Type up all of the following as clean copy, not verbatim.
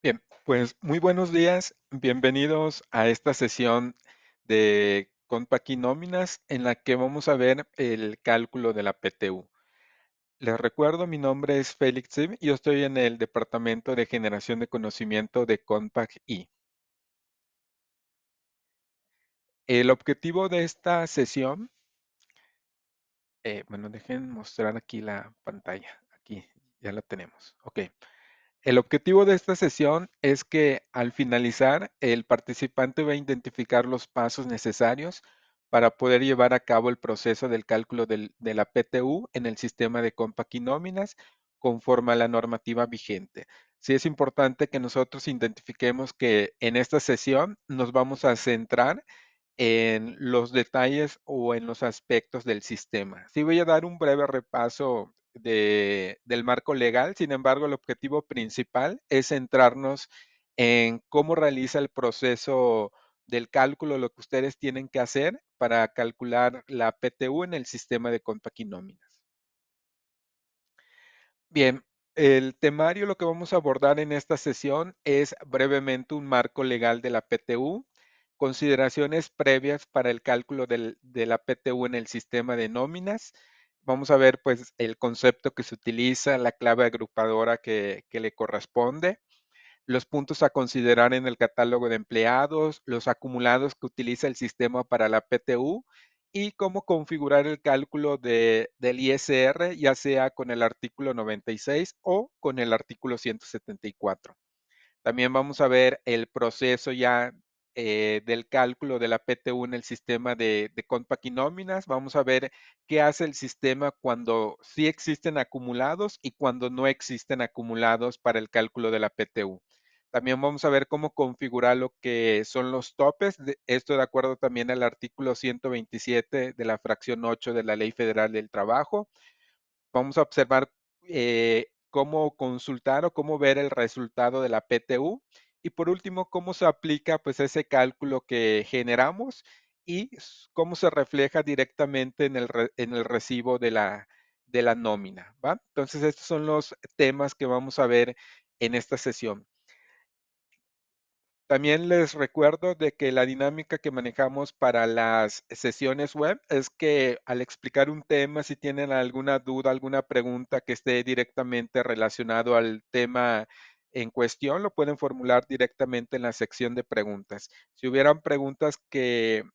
Bien, pues muy buenos días, bienvenidos a esta sesión de Nóminas en la que vamos a ver el cálculo de la PTU. Les recuerdo, mi nombre es Félix Sim y yo estoy en el Departamento de Generación de Conocimiento de Compact I. El objetivo de esta sesión, bueno, dejen mostrar aquí la pantalla. Aquí ya la tenemos. Ok. El objetivo de esta sesión es que al finalizar, el participante va a identificar los pasos necesarios para poder llevar a cabo el proceso del cálculo de la PTU en el sistema de Nóminas conforme a la normativa vigente. Sí es importante que nosotros identifiquemos que en esta sesión nos vamos a centrar en los detalles o en los aspectos del sistema. Sí voy a dar un breve repaso del marco legal, sin embargo, el objetivo principal es centrarnos en cómo realiza el proceso del cálculo, lo que ustedes tienen que hacer para calcular la PTU en el sistema de Nóminas. Bien, el temario, lo que vamos a abordar en esta sesión es brevemente un marco legal de la PTU, consideraciones previas para el cálculo de la PTU en el sistema de nóminas. Vamos a ver pues el concepto que se utiliza, la clave agrupadora que le corresponde, los puntos a considerar en el catálogo de empleados, los acumulados que utiliza el sistema para la PTU y cómo configurar el cálculo del ISR, ya sea con el artículo 96 o con el artículo 174. También vamos a ver el proceso ya del cálculo de la PTU en el sistema de Compact y nóminas. Vamos a ver qué hace el sistema cuando sí existen acumulados y cuando no existen acumulados para el cálculo de la PTU. También vamos a ver cómo configurar lo que son los topes. Esto de acuerdo también al artículo 127 de la fracción 8 de la Ley Federal del Trabajo. Vamos a observar cómo consultar o cómo ver el resultado de la PTU. Y por último, cómo se aplica pues ese cálculo que generamos y cómo se refleja directamente en el recibo de la nómina, ¿va? Entonces, estos son los temas que vamos a ver en esta sesión. También les recuerdo de que la dinámica que manejamos para las sesiones web es que al explicar un tema, si tienen alguna duda, alguna pregunta que esté directamente relacionado al tema en cuestión, lo pueden formular directamente en la sección de preguntas. Si hubieran preguntas que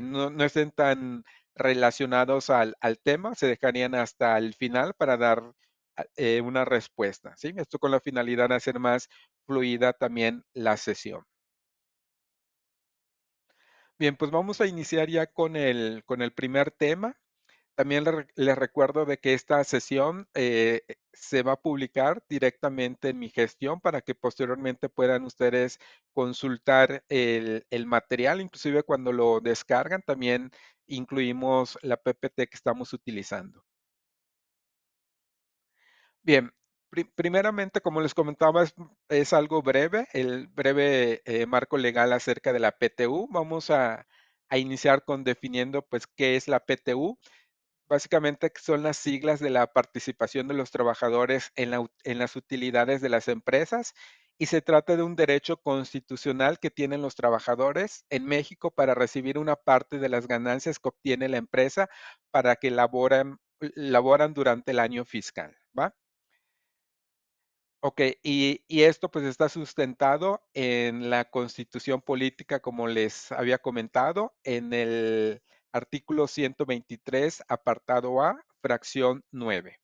no estén tan relacionados al tema, se dejarían hasta el final para dar una respuesta, ¿sí? Esto con la finalidad de hacer más fluida también la sesión. Bien, pues vamos a iniciar ya con el primer tema. También les recuerdo de que esta sesión se va a publicar directamente en mi gestión para que posteriormente puedan ustedes consultar el material, inclusive cuando lo descargan, también incluimos la PPT que estamos utilizando. Bien, primeramente, como les comentaba, es algo breve, el breve marco legal acerca de la PTU. Vamos a iniciar con definiendo, pues, qué es la PTU. Básicamente que son las siglas de la participación de los trabajadores en las utilidades de las empresas y se trata de un derecho constitucional que tienen los trabajadores en México para recibir una parte de las ganancias que obtiene la empresa para que laboran durante el año fiscal, ¿va? Ok, y esto pues está sustentado en la Constitución Política, como les había comentado, en el artículo 123, apartado A, fracción 9.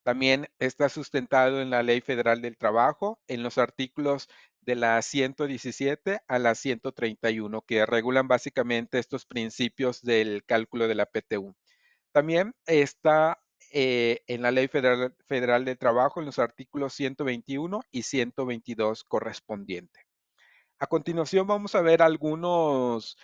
También está sustentado en la Ley Federal del Trabajo, en los artículos de la 117 a la 131, que regulan básicamente estos principios del cálculo de la PTU. También está en la Ley Federal del Trabajo en los artículos 121 y 122 correspondiente. A continuación vamos a ver algunos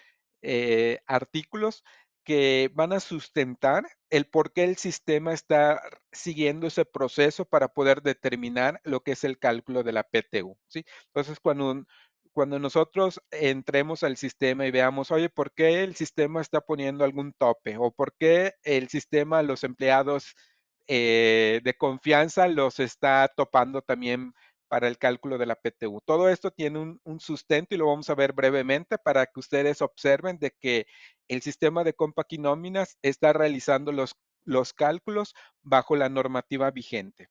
artículos que van a sustentar el por qué el sistema está siguiendo ese proceso para poder determinar lo que es el cálculo de la PTU, ¿sí? Entonces, cuando nosotros entremos al sistema y veamos, oye, ¿por qué el sistema está poniendo algún tope? ¿O por qué el sistema, los empleados de confianza los está topando también para el cálculo de la PTU. Todo esto tiene un sustento y lo vamos a ver brevemente para que ustedes observen de que el sistema de Compact y Nóminas está realizando los cálculos bajo la normativa vigente.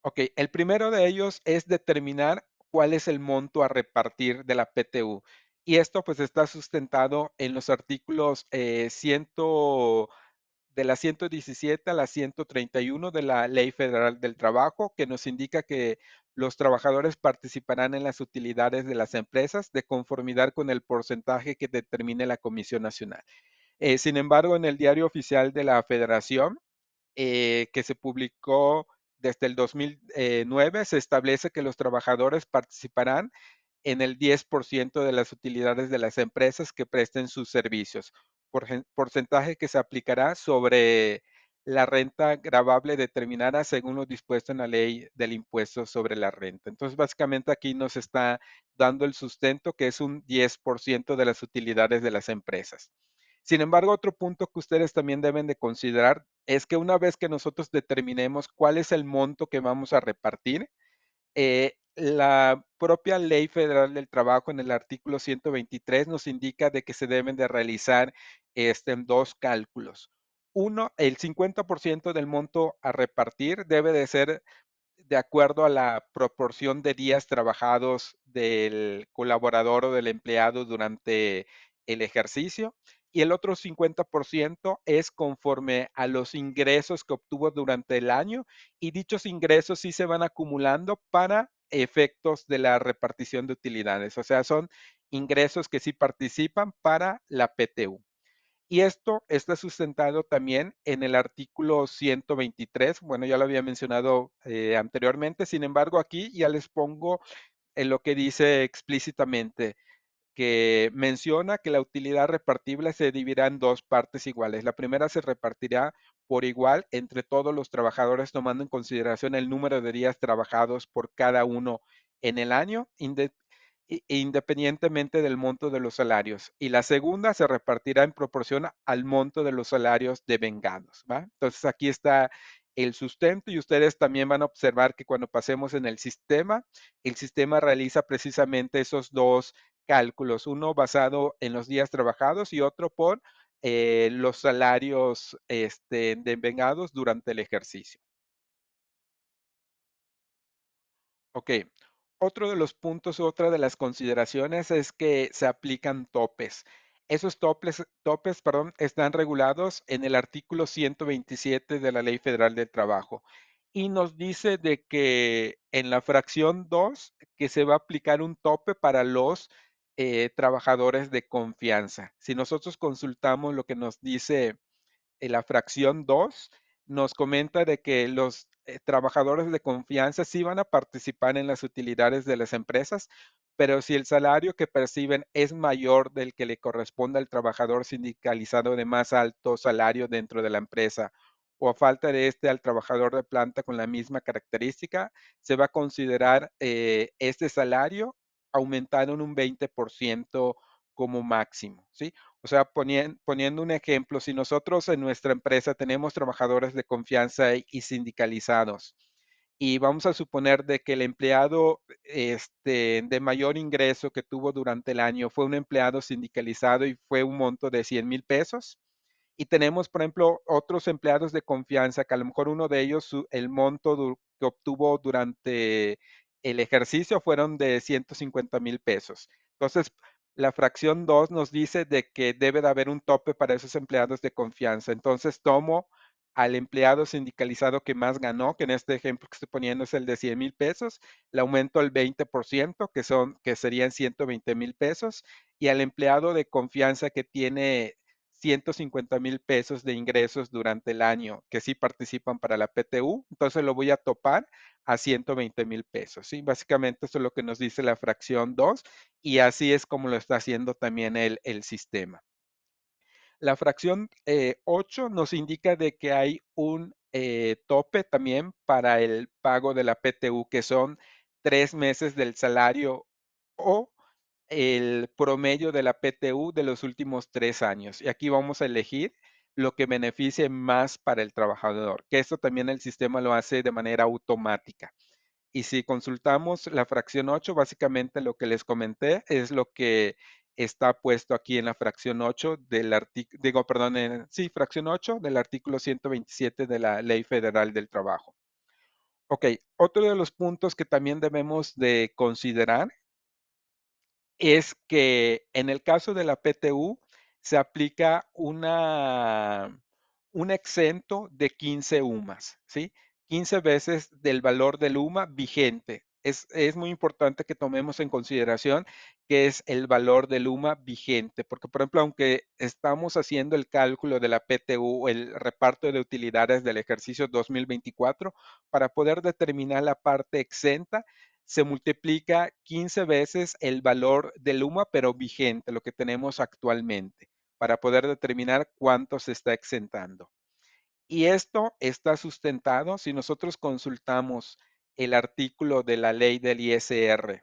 Ok, el primero de ellos es determinar cuál es el monto a repartir de la PTU. Y esto pues está sustentado en los artículos de la 117 a la 131 de la Ley Federal del Trabajo, que nos indica que los trabajadores participarán en las utilidades de las empresas de conformidad con el porcentaje que determine la Comisión Nacional. Sin embargo, en el Diario Oficial de la Federación, que se publicó desde el 2009, se establece que los trabajadores participarán en el 10% de las utilidades de las empresas que presten sus servicios, porcentaje que se aplicará sobre la renta gravable determinada según lo dispuesto en la ley del impuesto sobre la renta. Entonces, básicamente aquí nos está dando el sustento que es un 10% de las utilidades de las empresas. Sin embargo, otro punto que ustedes también deben de considerar es que una vez que nosotros determinemos cuál es el monto que vamos a repartir, la propia Ley Federal del Trabajo en el artículo 123 nos indica de que se deben de realizar dos cálculos. Uno, el 50% del monto a repartir debe de ser de acuerdo a la proporción de días trabajados del colaborador o del empleado durante el ejercicio. Y el otro 50% es conforme a los ingresos que obtuvo durante el año y dichos ingresos sí se van acumulando para efectos de la repartición de utilidades. O sea, son ingresos que sí participan para la PTU. Y esto está sustentado también en el artículo 123. Bueno, ya lo había mencionado anteriormente, sin embargo, aquí ya les pongo en lo que dice explícitamente que menciona que la utilidad repartible se dividirá en dos partes iguales. La primera se repartirá por igual entre todos los trabajadores, tomando en consideración el número de días trabajados por cada uno en el año, independientemente del monto de los salarios. Y la segunda se repartirá en proporción al monto de los salarios devengados, ¿va? Entonces aquí está el sustento y ustedes también van a observar que cuando pasemos en el sistema realiza precisamente esos dos cálculos, uno basado en los días trabajados y otro por los salarios devengados durante el ejercicio. Ok. Otro de los puntos, otra de las consideraciones es que se aplican topes. Esos topes, perdón, están regulados en el artículo 127 de la Ley Federal del Trabajo y nos dice de que en la fracción 2 que se va a aplicar un tope para los trabajadores de confianza. Si nosotros consultamos lo que nos dice en la fracción 2 nos comenta de que los trabajadores de confianza sí van a participar en las utilidades de las empresas, pero si el salario que perciben es mayor del que le corresponde al trabajador sindicalizado de más alto salario dentro de la empresa o a falta de este al trabajador de planta con la misma característica, se va a considerar este salario aumentado en un 20% como máximo, ¿sí? O sea, poniendo un ejemplo, si nosotros en nuestra empresa tenemos trabajadores de confianza y sindicalizados, y vamos a suponer de que el empleado de mayor ingreso que tuvo durante el año fue un empleado sindicalizado y fue un monto de 100,000 pesos, y tenemos, por ejemplo, otros empleados de confianza que a lo mejor uno de ellos, el monto que obtuvo durante el ejercicio fueron de 150,000 pesos. Entonces, la fracción 2 nos dice de que debe de haber un tope para esos empleados de confianza. Entonces, tomo al empleado sindicalizado que más ganó, que en este ejemplo que estoy poniendo es el de 100,000 pesos, le aumento el 20%, que serían 120,000 pesos, y al empleado de confianza que tiene 150,000 pesos de ingresos durante el año, que sí participan para la PTU, entonces lo voy a topar a 120,000 pesos, ¿sí? Básicamente eso es lo que nos dice la fracción 2 y así es como lo está haciendo también el sistema. La fracción 8 nos indica de que hay un tope también para el pago de la PTU, que son 3 meses del salario o el promedio de la PTU de los últimos 3 años. Y aquí vamos a elegir lo que beneficie más para el trabajador, que esto también el sistema lo hace de manera automática. Y si consultamos la fracción 8, básicamente lo que les comenté es lo que está puesto aquí en la fracción 8 del artículo, digo, perdón, sí, fracción 8 del artículo 127 de la Ley Federal del Trabajo. Ok, otro de los puntos que también debemos de considerar es que en el caso de la PTU se aplica un exento de 15 UMAS, ¿sí? 15 veces del valor del UMA vigente. Es muy importante que tomemos en consideración que es el valor del UMA vigente, porque por ejemplo, aunque estamos haciendo el cálculo de la PTU, el reparto de utilidades del ejercicio 2024, para poder determinar la parte exenta, se multiplica 15 veces el valor del UMA, pero vigente, lo que tenemos actualmente, para poder determinar cuánto se está exentando. Y esto está sustentado si nosotros consultamos el artículo de la ley del ISR,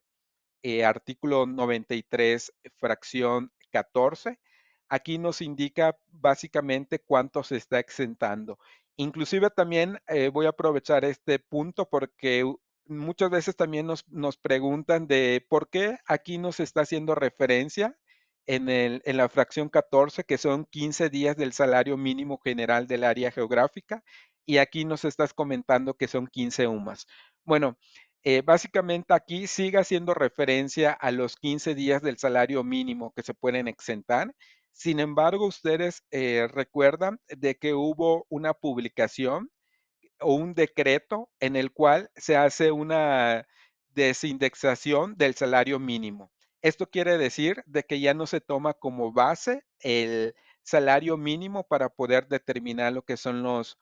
artículo 93, fracción 14. Aquí nos indica básicamente cuánto se está exentando. Inclusive también voy a aprovechar este punto porque muchas veces también nos preguntan de por qué aquí nos está haciendo referencia en la fracción 14, que son 15 días del salario mínimo general del área geográfica, y aquí nos estás comentando que son 15 UMAS. Bueno, básicamente aquí sigue haciendo referencia a los 15 días del salario mínimo que se pueden exentar. Sin embargo, ustedes recuerdan de que hubo una publicación o un decreto en el cual se hace una desindexación del salario mínimo. Esto quiere decir de que ya no se toma como base el salario mínimo para poder determinar lo que son los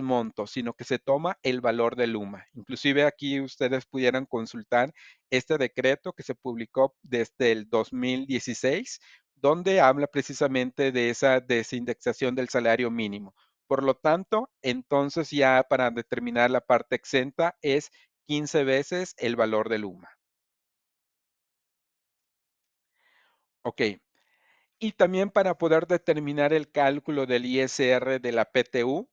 montos, sino que se toma el valor del UMA. Inclusive aquí ustedes pudieran consultar este decreto que se publicó desde el 2016, donde habla precisamente de esa desindexación del salario mínimo. Por lo tanto, entonces ya para determinar la parte exenta es 15 veces el valor del UMA. Ok, y también para poder determinar el cálculo del ISR de la PTU,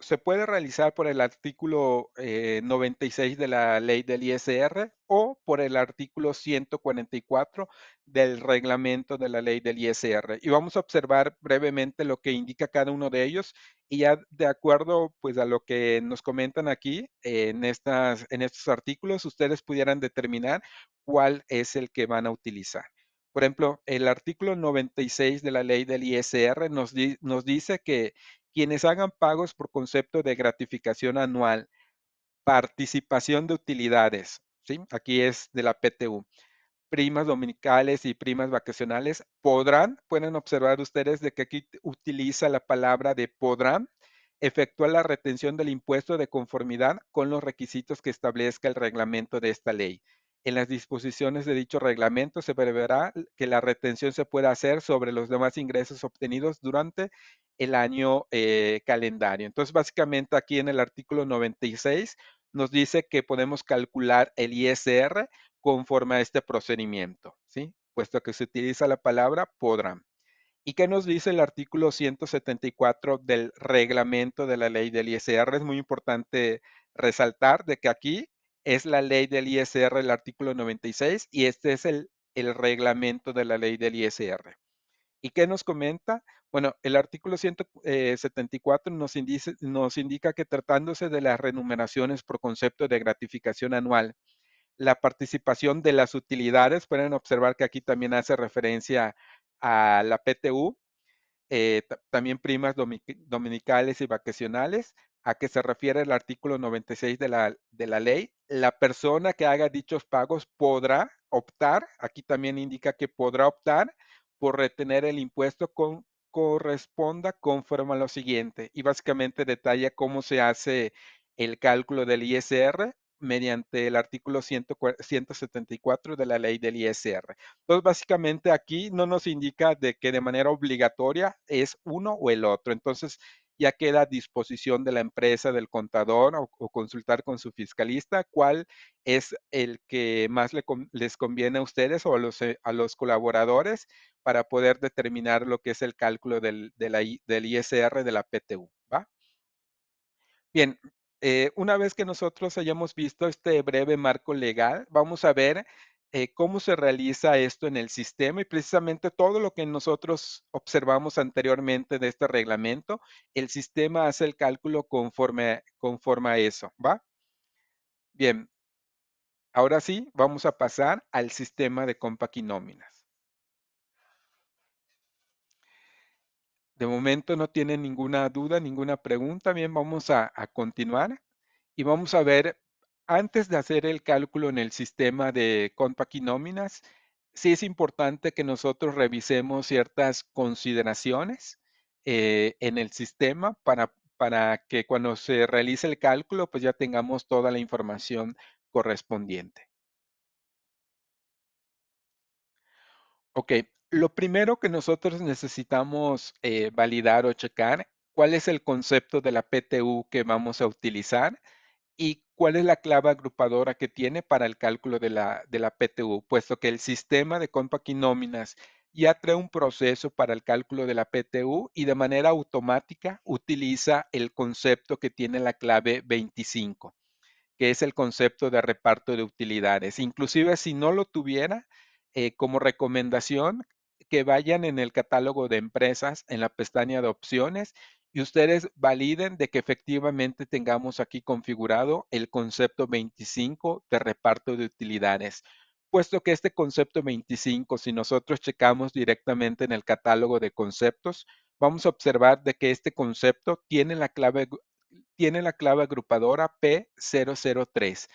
se puede realizar por el artículo 96 de la ley del ISR o por el artículo 144 del reglamento de la ley del ISR. Y vamos a observar brevemente lo que indica cada uno de ellos y ya de acuerdo pues a lo que nos comentan aquí en estos artículos, ustedes pudieran determinar cuál es el que van a utilizar. Por ejemplo, el artículo 96 de la ley del ISR nos dice que quienes hagan pagos por concepto de gratificación anual, participación de utilidades, ¿sí? Aquí es de la PTU, primas dominicales y primas vacacionales, pueden observar ustedes de que aquí utiliza la palabra de podrán efectuar la retención del impuesto de conformidad con los requisitos que establezca el reglamento de esta ley. En las disposiciones de dicho reglamento se preverá que la retención se pueda hacer sobre los demás ingresos obtenidos durante el año calendario. Entonces, básicamente aquí en el artículo 96 nos dice que podemos calcular el ISR conforme a este procedimiento, ¿sí? Puesto que se utiliza la palabra podrán. ¿Y qué nos dice el artículo 174 del reglamento de la ley del ISR? Es muy importante resaltar de que aquí es la ley del ISR, el artículo 96, y este es el reglamento de la ley del ISR. ¿Y qué nos comenta? Bueno, el artículo 174 nos indica que tratándose de las remuneraciones por concepto de gratificación anual, la participación de las utilidades, pueden observar que aquí también hace referencia a la PTU, también primas dominicales y vacacionales, a que se refiere el artículo 96 de la ley. La persona que haga dichos pagos podrá optar, aquí también indica que podrá optar por retener el impuesto corresponda conforme a lo siguiente. Y básicamente detalla cómo se hace el cálculo del ISR mediante el artículo 174 de la ley del ISR. Entonces, básicamente aquí no nos indica de que de manera obligatoria es uno o el otro. Entonces, ya queda a disposición de la empresa, del contador o consultar con su fiscalista cuál es el que más les conviene a ustedes o a los colaboradores para poder determinar lo que es el cálculo del ISR de la PTU. ¿Va? Bien, Una vez que nosotros hayamos visto este breve marco legal, vamos a ver cómo se realiza esto en el sistema y precisamente todo lo que nosotros observamos anteriormente de este reglamento, el sistema hace el cálculo conforme a eso, ¿va? Bien, ahora sí, vamos a pasar al sistema de Compact y nóminas. De momento no tienen ninguna duda, ninguna pregunta. Bien, vamos a continuar y vamos a ver, antes de hacer el cálculo en el sistema de Compact y nóminas, sí es importante que nosotros revisemos ciertas consideraciones en el sistema para que cuando se realice el cálculo, pues ya tengamos toda la información correspondiente. Ok, lo primero que nosotros necesitamos validar o checar, cuál es el concepto de la PTU que vamos a utilizar y cuál es la clave agrupadora que tiene para el cálculo de la PTU, puesto que el sistema de Compact y nóminas ya trae un proceso para el cálculo de la PTU y de manera automática utiliza el concepto que tiene la clave 25, que es el concepto de reparto de utilidades. Inclusive si no lo tuviera, como recomendación, que vayan en el catálogo de empresas, en la pestaña de opciones, y ustedes validen de que efectivamente tengamos aquí configurado el concepto 25 de reparto de utilidades. Puesto que este concepto 25, si nosotros checamos directamente en el catálogo de conceptos, vamos a observar de que este concepto tiene la clave agrupadora P003,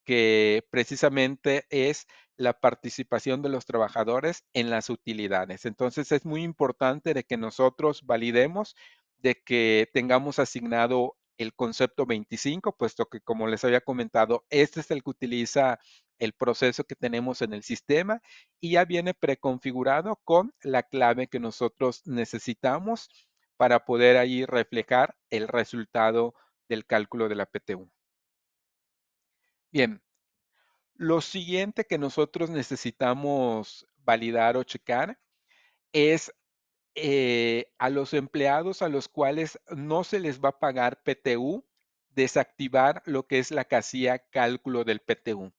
que precisamente es la participación de los trabajadores en las utilidades. Entonces es muy importante de que nosotros validemos de que tengamos asignado el concepto 25, puesto que como les había comentado, este es el que utiliza el proceso que tenemos en el sistema y ya viene preconfigurado con la clave que nosotros necesitamos para poder ahí reflejar el resultado del cálculo de la PTU. Bien, lo siguiente que nosotros necesitamos validar o checar es a los empleados a los cuales no se les va a pagar PTU, desactivar lo que es la casilla cálculo del PTU,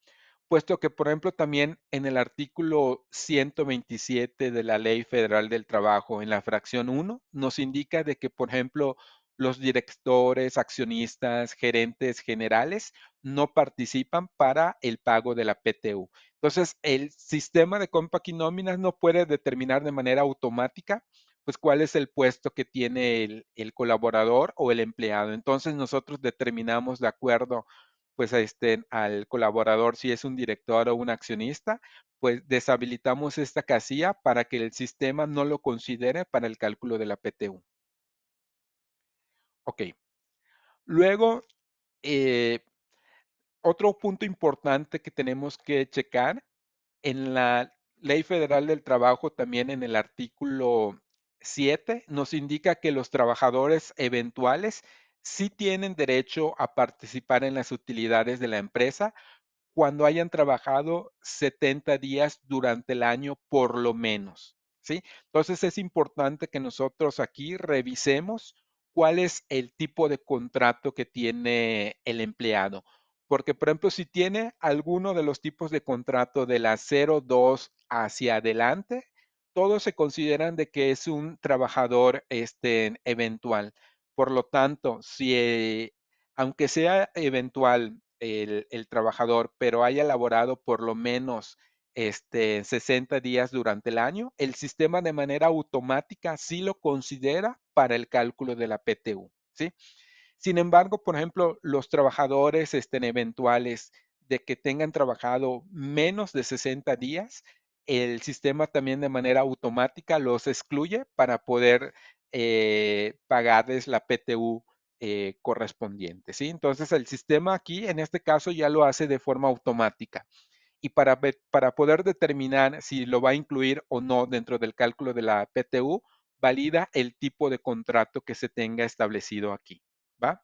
puesto que, por ejemplo, también en el artículo 127 de la Ley Federal del Trabajo, en la fracción 1, nos indica de que, por ejemplo, los directores, accionistas, gerentes generales no participan para el pago de la PTU. Entonces, el sistema de Compact y nóminas no puede determinar de manera automática pues cuál es el puesto que tiene el colaborador o el empleado. Entonces nosotros determinamos de acuerdo pues al colaborador si es un director o un accionista, pues deshabilitamos esta casilla para que el sistema no lo considere para el cálculo de la PTU. Ok. Luego, eh, otro punto importante que tenemos que checar en la Ley Federal del Trabajo, también en el artículo 7, nos indica que los trabajadores eventuales sí tienen derecho a participar en las utilidades de la empresa cuando hayan trabajado 70 días durante el año por lo menos, ¿sí? Entonces es importante que nosotros aquí revisemos cuál es el tipo de contrato que tiene el empleado. Porque, por ejemplo, si tiene alguno de los tipos de contrato de la 02 hacia adelante, todos se consideran de que es un trabajador eventual. Por lo tanto, si aunque sea eventual el trabajador, pero haya laborado por lo menos 60 días durante el año, el sistema de manera automática sí lo considera para el cálculo de la PTU, ¿sí? Sin embargo, por ejemplo, los trabajadores eventuales de que tengan trabajado menos de 60 días, el sistema también de manera automática los excluye para poder pagarles la PTU correspondiente, ¿sí? Entonces, el sistema aquí, en este caso, ya lo hace de forma automática. Y para poder determinar si lo va a incluir o no dentro del cálculo de la PTU, valida el tipo de contrato que se tenga establecido aquí, ¿va?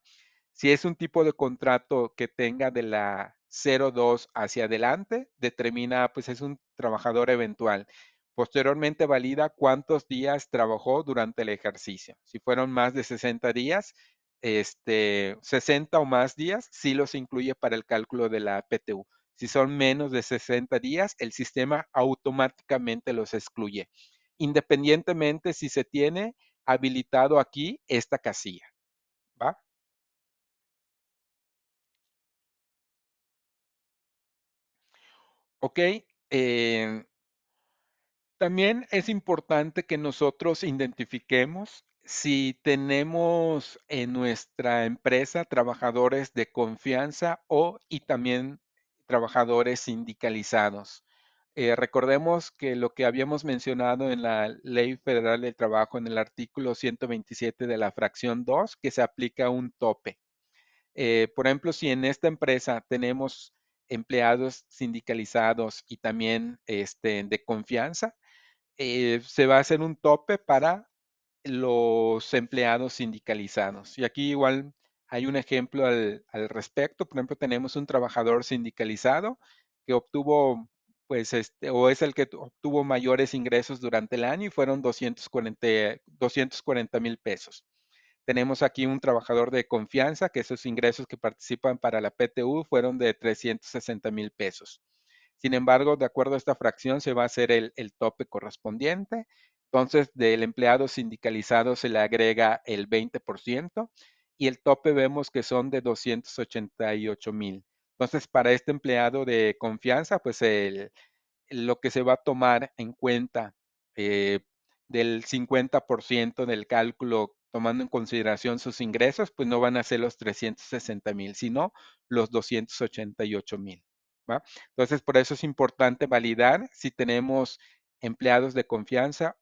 Si es un tipo de contrato que tenga de la 02 hacia adelante, determina, pues es un trabajador eventual. Posteriormente valida cuántos días trabajó durante el ejercicio. Si fueron más de 60 días, 60 o más días, sí los incluye para el cálculo de la PTU. Si son menos de 60 días, el sistema automáticamente los excluye, independientemente si se tiene habilitado aquí esta casilla, ¿va? Ok, también es importante que nosotros identifiquemos si tenemos en nuestra empresa trabajadores de confianza y también trabajadores sindicalizados. Recordemos que lo que habíamos mencionado en la Ley Federal del Trabajo, en el artículo 127 de la fracción 2, que se aplica un tope. Por ejemplo, si en esta empresa tenemos empleados sindicalizados y también de confianza, se va a hacer un tope para los empleados sindicalizados. Y aquí igual hay un ejemplo al respecto. Por ejemplo, tenemos un trabajador sindicalizado que obtuvo, pues, o es el que obtuvo mayores ingresos durante el año y fueron 240 mil pesos. Tenemos aquí un trabajador de confianza que esos ingresos que participan para la PTU fueron de 360 mil pesos. Sin embargo, de acuerdo a esta fracción, se va a hacer el tope correspondiente. Entonces, del empleado sindicalizado se le agrega el 20% y el tope vemos que son de 288 mil. Entonces, para este empleado de confianza, pues lo que se va a tomar en cuenta eh, del 50% del cálculo, tomando en consideración sus ingresos, pues no van a ser los 360 mil, sino los 288 mil. ¿Va? Entonces, por eso es importante validar si tenemos empleados de confianza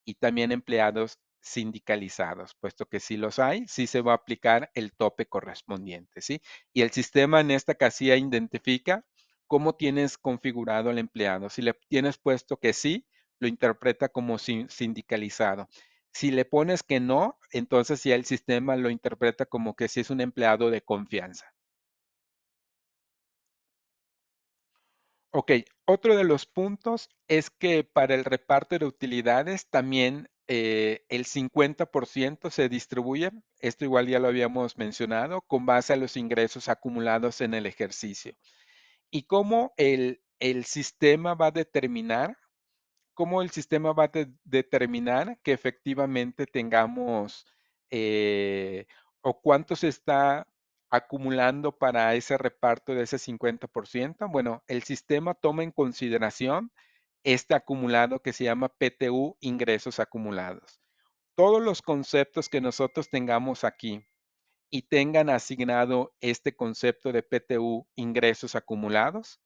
y también empleados sindicalizados, puesto que si los hay, sí se va a aplicar el tope correspondiente, ¿sí? Y el sistema en esta casilla identifica cómo tienes configurado al empleado. Si le tienes puesto que sí, lo interpreta como sindicalizado. Si le pones que no, entonces ya el sistema lo interpreta como que sí es un empleado de confianza. Ok, otro de los puntos es que para el reparto de utilidades también el 50% se distribuye, esto igual ya lo habíamos mencionado, con base a los ingresos acumulados en el ejercicio. Y cómo el sistema va a determinar cómo el sistema va a determinar que efectivamente tengamos o cuánto se está acumulando para ese reparto de ese 50%. Bueno, el sistema toma en consideración este acumulado que se llama PTU, ingresos acumulados. Todos los conceptos que nosotros tengamos aquí y tengan asignado este concepto de PTU, ingresos acumulados,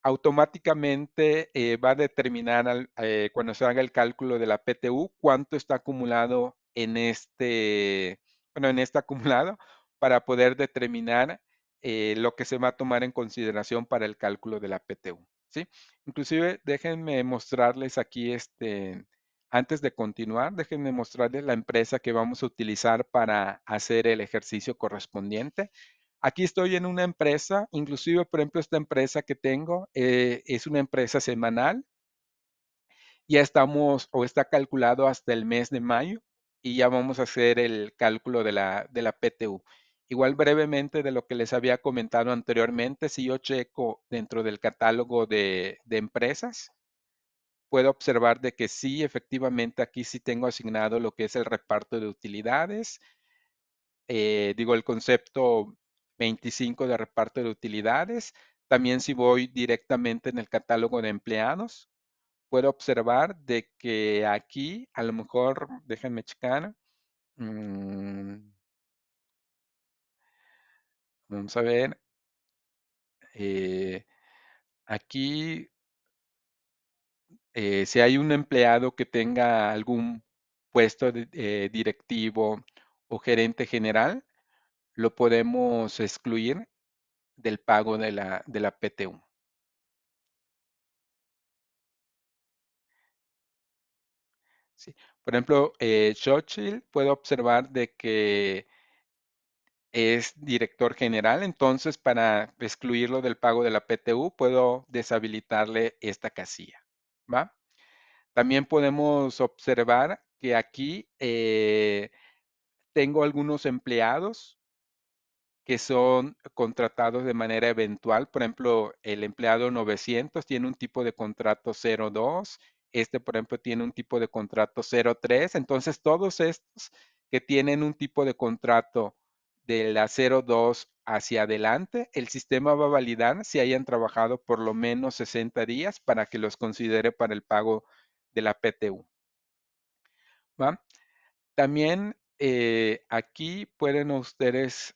automáticamente va a determinar cuando se haga el cálculo de la PTU cuánto está acumulado bueno, en este acumulado para poder determinar lo que se va a tomar en consideración para el cálculo de la PTU, ¿sí? Inclusive, déjenme mostrarles aquí antes de continuar, déjenme mostrarles la empresa que vamos a utilizar para hacer el ejercicio correspondiente. Aquí estoy en una empresa, inclusive, por ejemplo, esta empresa que tengo es una empresa semanal. Ya estamos o está calculado hasta el mes de mayo y ya vamos a hacer el cálculo de la PTU. Igual brevemente de lo que les había comentado anteriormente, si yo checo dentro del catálogo de empresas, puedo observar de que sí, efectivamente, aquí sí tengo asignado lo que es el reparto de utilidades. Digo, el concepto 25 de reparto de utilidades. También si voy directamente en el catálogo de empleados, puedo observar de que aquí, a lo mejor, déjenme checar. mm, Vamos a ver. eh, Aquí, si hay un empleado que tenga algún puesto directivo o gerente general, lo podemos excluir del pago de la PTU. Sí. Por ejemplo, Churchill puede observar de que es director general, entonces para excluirlo del pago de la PTU puedo deshabilitarle esta casilla, ¿va? También podemos observar que aquí Tengo algunos empleados que son contratados de manera eventual. Por ejemplo, el empleado 900 tiene un tipo de contrato 02, este, por ejemplo, tiene un tipo de contrato 03. Entonces, todos estos que tienen un tipo de contrato de la 02 hacia adelante, el sistema va a validar si hayan trabajado por lo menos 60 días para que los considere para el pago de la PTU. ¿Va? También aquí pueden ustedes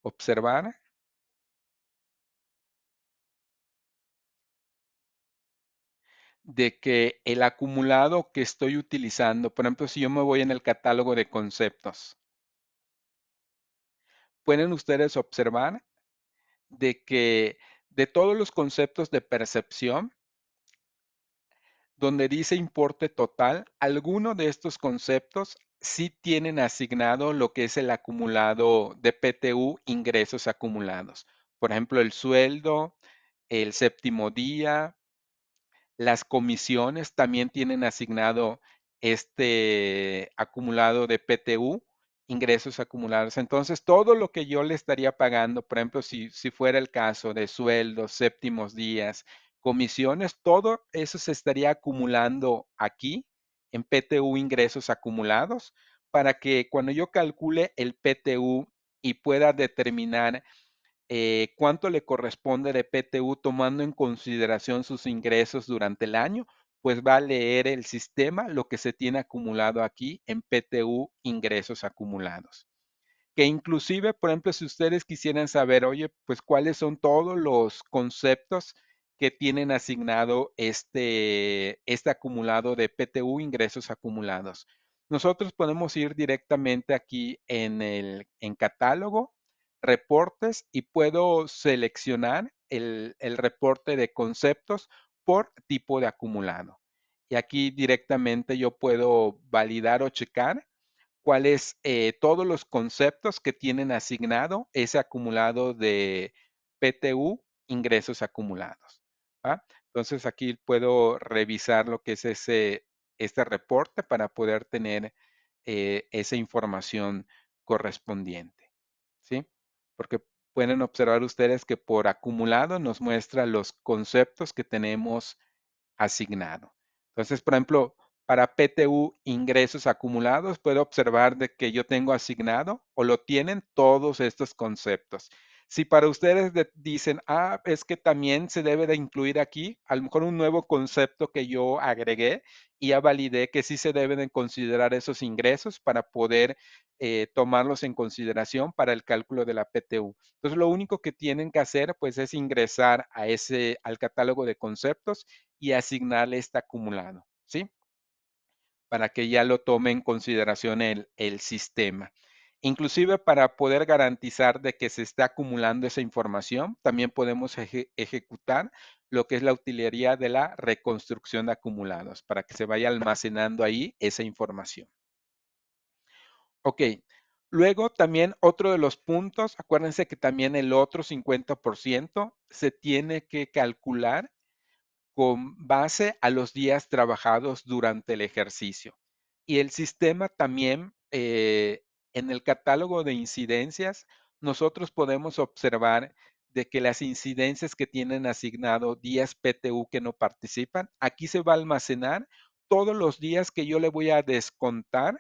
observar de que el acumulado que estoy utilizando, por ejemplo, si yo me voy en el catálogo de conceptos, pueden ustedes observar de que de todos los conceptos de percepción, donde dice importe total, algunos de estos conceptos sí tienen asignado lo que es el acumulado de PTU, ingresos acumulados. Por ejemplo, el sueldo, el séptimo día, las comisiones también tienen asignado este acumulado de PTU, ingresos acumulados. Entonces, todo lo que yo le estaría pagando, por ejemplo, si fuera el caso de sueldos, séptimos días, comisiones, todo eso se estaría acumulando aquí en PTU, ingresos acumulados, para que cuando yo calcule el PTU y pueda determinar cuánto le corresponde de PTU tomando en consideración sus ingresos durante el año, pues va a leer el sistema lo que se tiene acumulado aquí en PTU ingresos acumulados. Que inclusive, por ejemplo, si ustedes quisieran saber, oye, pues cuáles son todos los conceptos que tienen asignado este acumulado de PTU, ingresos acumulados. Nosotros podemos ir directamente aquí en catálogo, reportes y puedo seleccionar el reporte de conceptos por tipo de acumulado. Y aquí directamente yo puedo validar o checar cuáles todos los conceptos que tienen asignado ese acumulado de PTU, ingresos acumulados. ¿Va? Entonces aquí puedo revisar lo que es este reporte para poder tener esa información correspondiente. ¿Sí? Porque pueden observar ustedes que por acumulado nos muestra los conceptos que tenemos asignado. Entonces, por ejemplo, para PTU ingresos acumulados, puedo observar de que yo tengo asignado o lo tienen todos estos conceptos. Si para ustedes dicen, es que también se debe de incluir aquí, a lo mejor un nuevo concepto que yo agregué y ya validé que sí se deben de considerar esos ingresos para poder tomarlos en consideración para el cálculo de la PTU. Entonces, lo único que tienen que hacer, pues, es ingresar al catálogo de conceptos y asignarle este acumulado, ¿sí? Para que ya lo tome en consideración el sistema. Inclusive para poder garantizar de que se está acumulando esa información, también podemos ejecutar lo que es la utilería de la reconstrucción de acumulados, para que se vaya almacenando ahí esa información. Ok, luego también otro de los puntos, acuérdense que también el otro 50% se tiene que calcular con base a los días trabajados durante el ejercicio. Y el sistema también, en el catálogo de incidencias, nosotros podemos observar de que las incidencias que tienen asignado días PTU que no participan, aquí se va a almacenar todos los días que yo le voy a descontar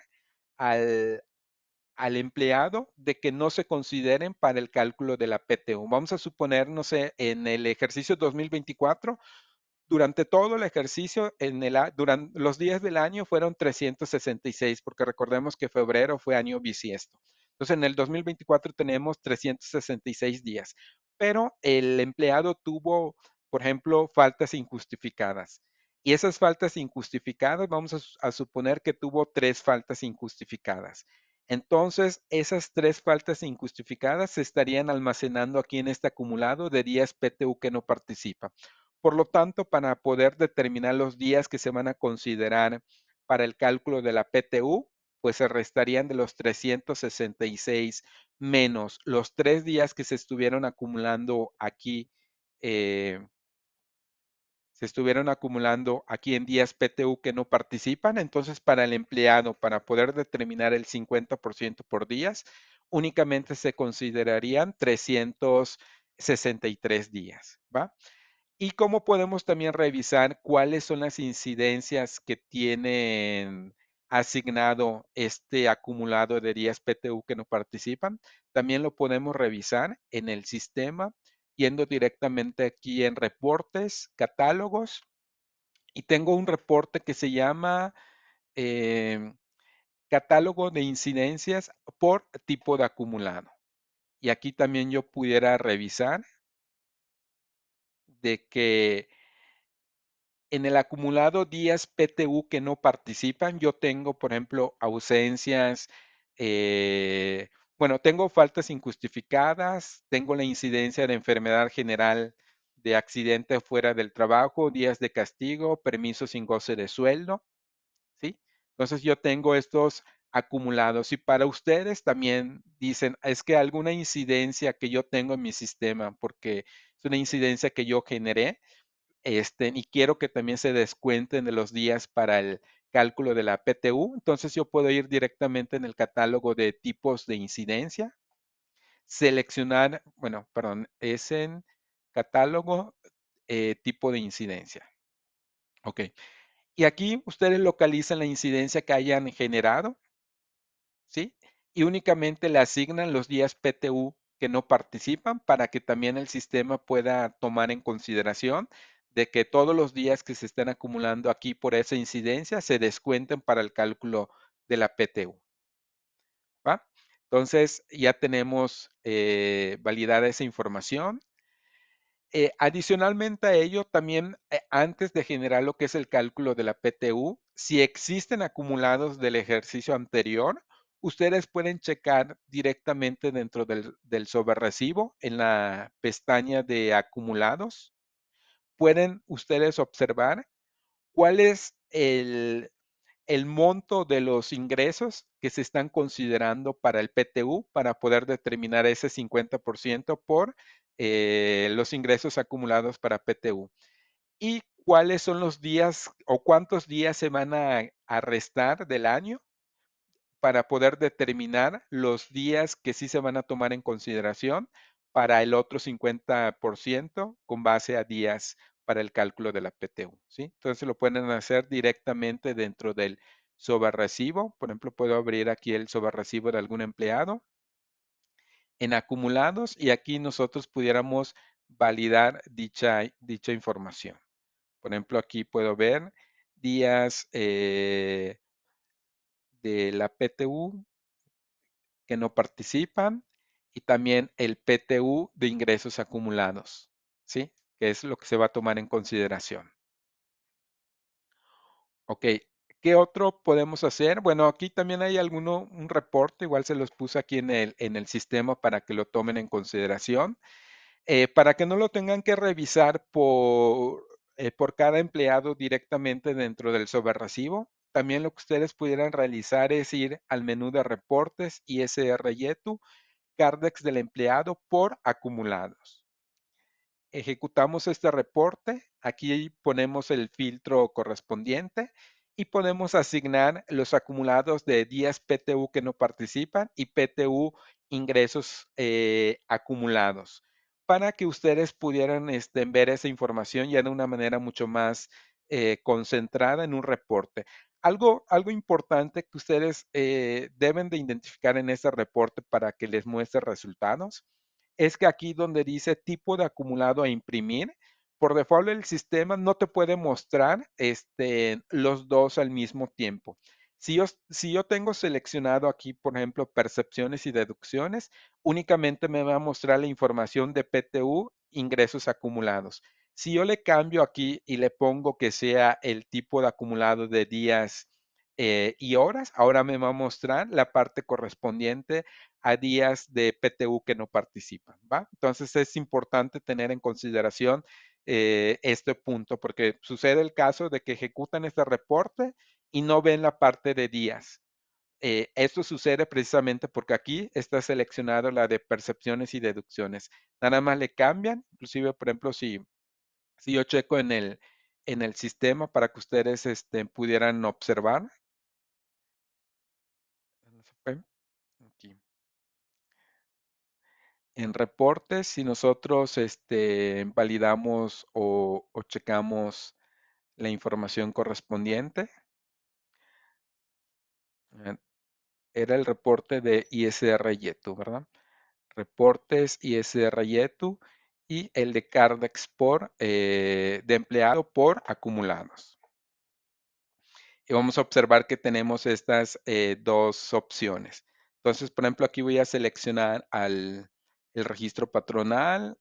al, al empleado de que no se consideren para el cálculo de la PTU. Vamos a suponer, no sé, en el ejercicio 2024 durante todo el ejercicio, durante los días del año fueron 366, porque recordemos que febrero fue año bisiesto. Entonces, en el 2024 tenemos 366 días, pero el empleado tuvo, por ejemplo, faltas injustificadas. Y esas faltas injustificadas, vamos a suponer que tuvo tres faltas injustificadas. Entonces, esas tres faltas injustificadas se estarían almacenando aquí en este acumulado de días PTU que no participa. Por lo tanto, para poder determinar los días que se van a considerar para el cálculo de la PTU, pues se restarían de los 366 menos los 3 días que se estuvieron acumulando aquí, eh, se estuvieron acumulando aquí en días PTU que no participan, entonces para el empleado, para poder determinar el 50% por días, únicamente se considerarían 363 días, ¿va? Y cómo podemos también revisar cuáles son las incidencias que tienen asignado este acumulado de días PTU que no participan. También lo podemos revisar en el sistema, yendo directamente aquí en reportes, catálogos, y tengo un reporte que se llama eh, catálogo de incidencias por tipo de acumulado. Y aquí también yo pudiera revisar de que en el acumulado días PTU que no participan, yo tengo, por ejemplo, ausencias, bueno, tengo faltas injustificadas, tengo la incidencia de enfermedad general de accidente fuera del trabajo, días de castigo, permisos sin goce de sueldo, ¿sí? Entonces yo tengo estos acumulados y para ustedes también dicen, es que alguna incidencia que yo tengo en mi sistema, porque es una incidencia que yo generé, y quiero que también se descuenten de los días para el cálculo de la PTU. Entonces yo puedo ir directamente en el catálogo de tipos de incidencia, seleccionar, bueno, perdón, es en catálogo tipo de incidencia. Ok. Y aquí ustedes localizan la incidencia que hayan generado, ¿sí? Y únicamente le asignan los días PTU que no participan para que también el sistema pueda tomar en consideración de que todos los días que se estén acumulando aquí por esa incidencia se descuenten para el cálculo de la PTU, ¿va? Entonces ya tenemos validada esa información. Adicionalmente a ello, también antes de generar lo que es el cálculo de la PTU, si existen acumulados del ejercicio anterior, ustedes pueden checar directamente dentro del sobrerecibo en la pestaña de acumulados. Pueden ustedes observar cuál es el monto de los ingresos que se están considerando para el PTU para poder determinar ese 50% por los ingresos acumulados para PTU. Y cuáles son los días o cuántos días se van a restar del año para poder determinar los días que sí se van a tomar en consideración para el otro 50% con base a días para el cálculo de la PTU, ¿sí? Entonces lo pueden hacer directamente dentro del sobrerecibo. Por ejemplo, puedo abrir aquí el sobrerecibo de algún empleado en acumulados y aquí nosotros pudiéramos validar dicha información. Por ejemplo, aquí puedo ver días de la PTU que no participan y también el PTU de ingresos acumulados, ¿sí? Que es lo que se va a tomar en consideración. Ok, ¿qué otro podemos hacer? Bueno, aquí también hay un reporte, igual se los puse aquí en el sistema para que lo tomen en consideración. Para que no lo tengan que revisar por cada empleado directamente dentro del sobrerecibo, también lo que ustedes pudieran realizar es ir al menú de reportes ISR Yetu, Cardex del empleado por acumulados. Ejecutamos este reporte, aquí ponemos el filtro correspondiente y podemos asignar los acumulados de días PTU que no participan y PTU ingresos acumulados para que ustedes pudieran ver esa información ya de una manera mucho más concentrada en un reporte. Algo importante que ustedes deben de identificar en este reporte para que les muestre resultados es que aquí donde dice tipo de acumulado a imprimir, por default el sistema no te puede mostrar los dos al mismo tiempo. Si yo tengo seleccionado aquí, por ejemplo, percepciones y deducciones, únicamente me va a mostrar la información de PTU, ingresos acumulados. Si yo le cambio aquí y le pongo que sea el tipo de acumulado de días y horas, ahora me va a mostrar la parte correspondiente a días de PTU que no participan, ¿va? Entonces es importante tener en consideración este punto porque sucede el caso de que ejecutan este reporte y no ven la parte de días. Esto sucede precisamente porque aquí está seleccionado la de percepciones y deducciones. Nada más le cambian, inclusive, por ejemplo, si yo checo en el sistema para que ustedes pudieran observar. Aquí. En reportes, si nosotros validamos o checamos la información correspondiente, eh, era el reporte de ISR Yetu, ¿verdad? Reportes ISR Yetu y el de Cardex por de empleado por acumulados. Y vamos a observar que tenemos estas dos opciones. Entonces, por ejemplo, aquí voy a seleccionar el registro patronal.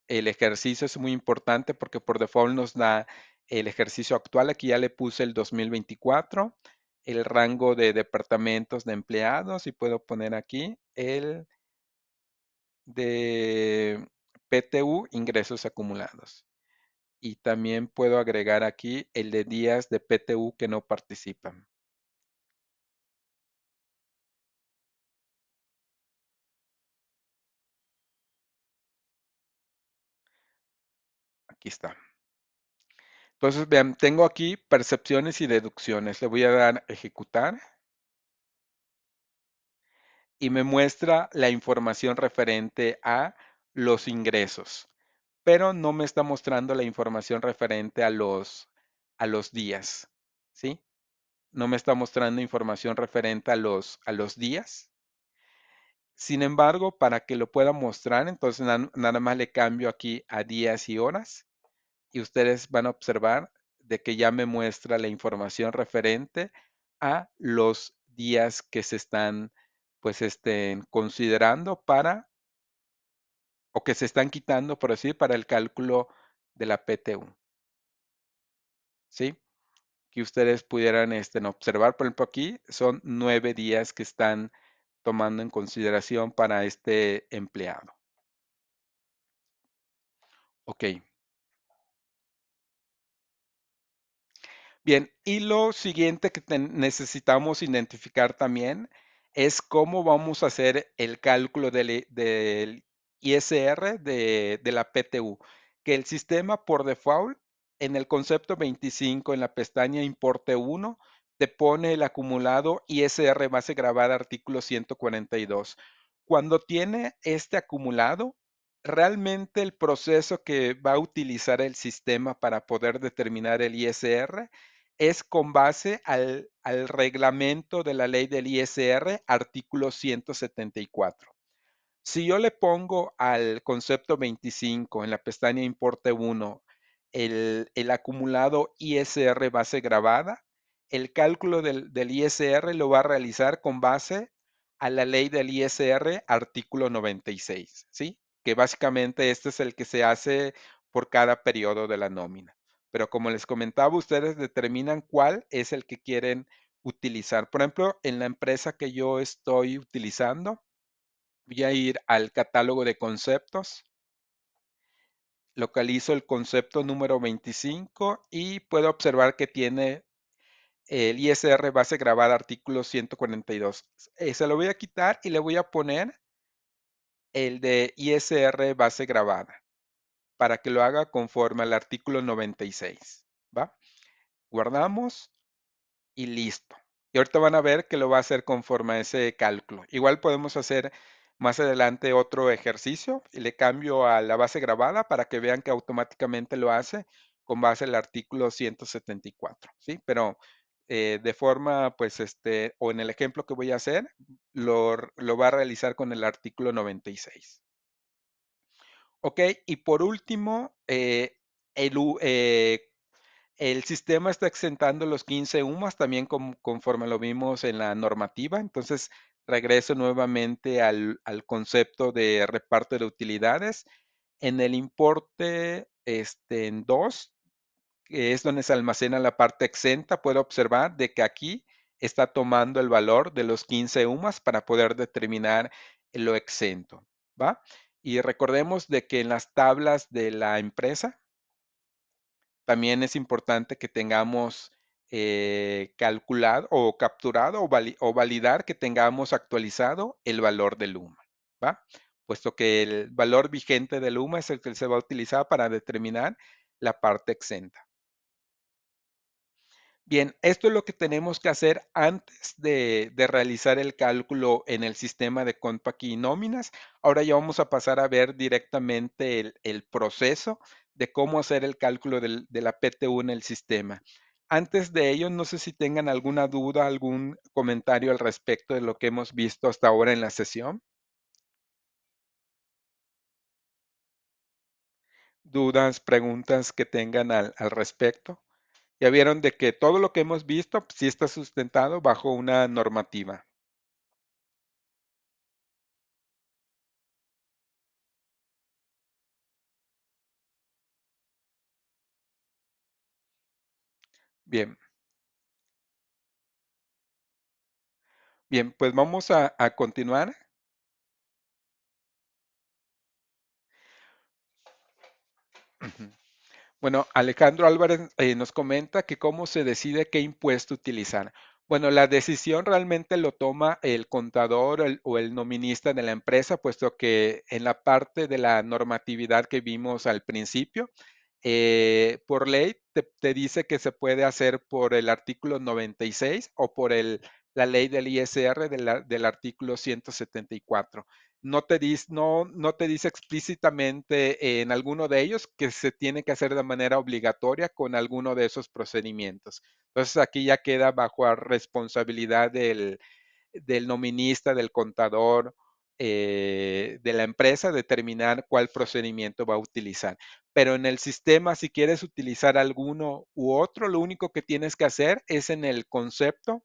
El ejercicio es muy importante porque por default nos da el ejercicio actual. Aquí ya le puse el 2024, el rango de departamentos de empleados y puedo poner aquí el de PTU, ingresos acumulados. Y también puedo agregar aquí el de días de PTU que no participan. Aquí está. Entonces, vean, tengo aquí percepciones y deducciones. Le voy a dar ejecutar y me muestra la información referente a los ingresos, pero no me está mostrando la información referente a los días, ¿sí? No me está mostrando información referente a los días. Sin embargo, para que lo pueda mostrar, entonces nada más le cambio aquí a días y horas y ustedes van a observar de que ya me muestra la información referente a los días que se están pues considerando para o que se están quitando por así para el cálculo de la PTU, ¿sí? Que ustedes pudieran observar, por ejemplo, aquí son 9 días que están tomando en consideración para este empleado. Ok. Bien, y lo siguiente que necesitamos identificar también es cómo vamos a hacer el cálculo del ISR de la PTU, que el sistema por default en el concepto 25 en la pestaña Importe 1 te pone el acumulado ISR base grabada artículo 142. Cuando tiene este acumulado, realmente el proceso que va a utilizar el sistema para poder determinar el ISR es con base al reglamento de la ley del ISR, artículo 174. Si yo le pongo al concepto 25 en la pestaña Importe 1 el acumulado ISR base grabada, el cálculo del ISR lo va a realizar con base a la ley del ISR artículo 96, ¿sí? Que básicamente este es el que se hace por cada periodo de la nómina. Pero como les comentaba, ustedes determinan cuál es el que quieren utilizar. Por ejemplo, en la empresa que yo estoy utilizando, voy a ir al catálogo de conceptos, localizo el concepto número 25 y puedo observar que tiene el ISR base grabada artículo 142. Se lo voy a quitar y le voy a poner el de ISR base grabada para que lo haga conforme al artículo 96. ¿Va? Guardamos y listo. Y ahorita van a ver que lo va a hacer conforme a ese cálculo. Igual podemos hacer más adelante otro ejercicio y le cambio a la base grabada para que vean que automáticamente lo hace con base al artículo 174, ¿sí? Pero de forma, pues, o en el ejemplo que voy a hacer, lo va a realizar con el artículo 96. Ok, y por último, el sistema está exentando los 15 UMAS también conforme lo vimos en la normativa. Entonces, regreso nuevamente al concepto de reparto de utilidades. En el importe en 2, que es donde se almacena la parte exenta, puedo observar de que aquí está tomando el valor de los 15 UMAS para poder determinar lo exento, ¿va? Y recordemos de que en las tablas de la empresa, también es importante que tengamos calculado o capturado o validar que tengamos actualizado el valor del UMA, ¿va? Puesto que el valor vigente del UMA es el que se va a utilizar para determinar la parte exenta. Bien, esto es lo que tenemos que hacer antes de realizar el cálculo en el sistema de Compaq y nóminas. Ahora ya vamos a pasar a ver directamente el proceso de cómo hacer el cálculo de la PTU en el sistema. Antes de ello, no sé si tengan alguna duda, algún comentario al respecto de lo que hemos visto hasta ahora en la sesión. Dudas, preguntas que tengan al respecto. Ya vieron de que todo lo que hemos visto pues, sí está sustentado bajo una normativa. Bien, bien, pues vamos a continuar. Ujú. Bueno, Alejandro Álvarez nos comenta que cómo se decide qué impuesto utilizar. Bueno, la decisión realmente lo toma el contador o el nominista de la empresa, puesto que en la parte de la normatividad que vimos al principio, por ley te dice que se puede hacer por el artículo 96 o por la ley del ISR del artículo 174. No te dice explícitamente en alguno de ellos que se tiene que hacer de manera obligatoria con alguno de esos procedimientos. Entonces aquí ya queda bajo la responsabilidad del nominista, del contador, de la empresa, determinar cuál procedimiento va a utilizar. Pero en el sistema, si quieres utilizar alguno u otro, lo único que tienes que hacer es en el concepto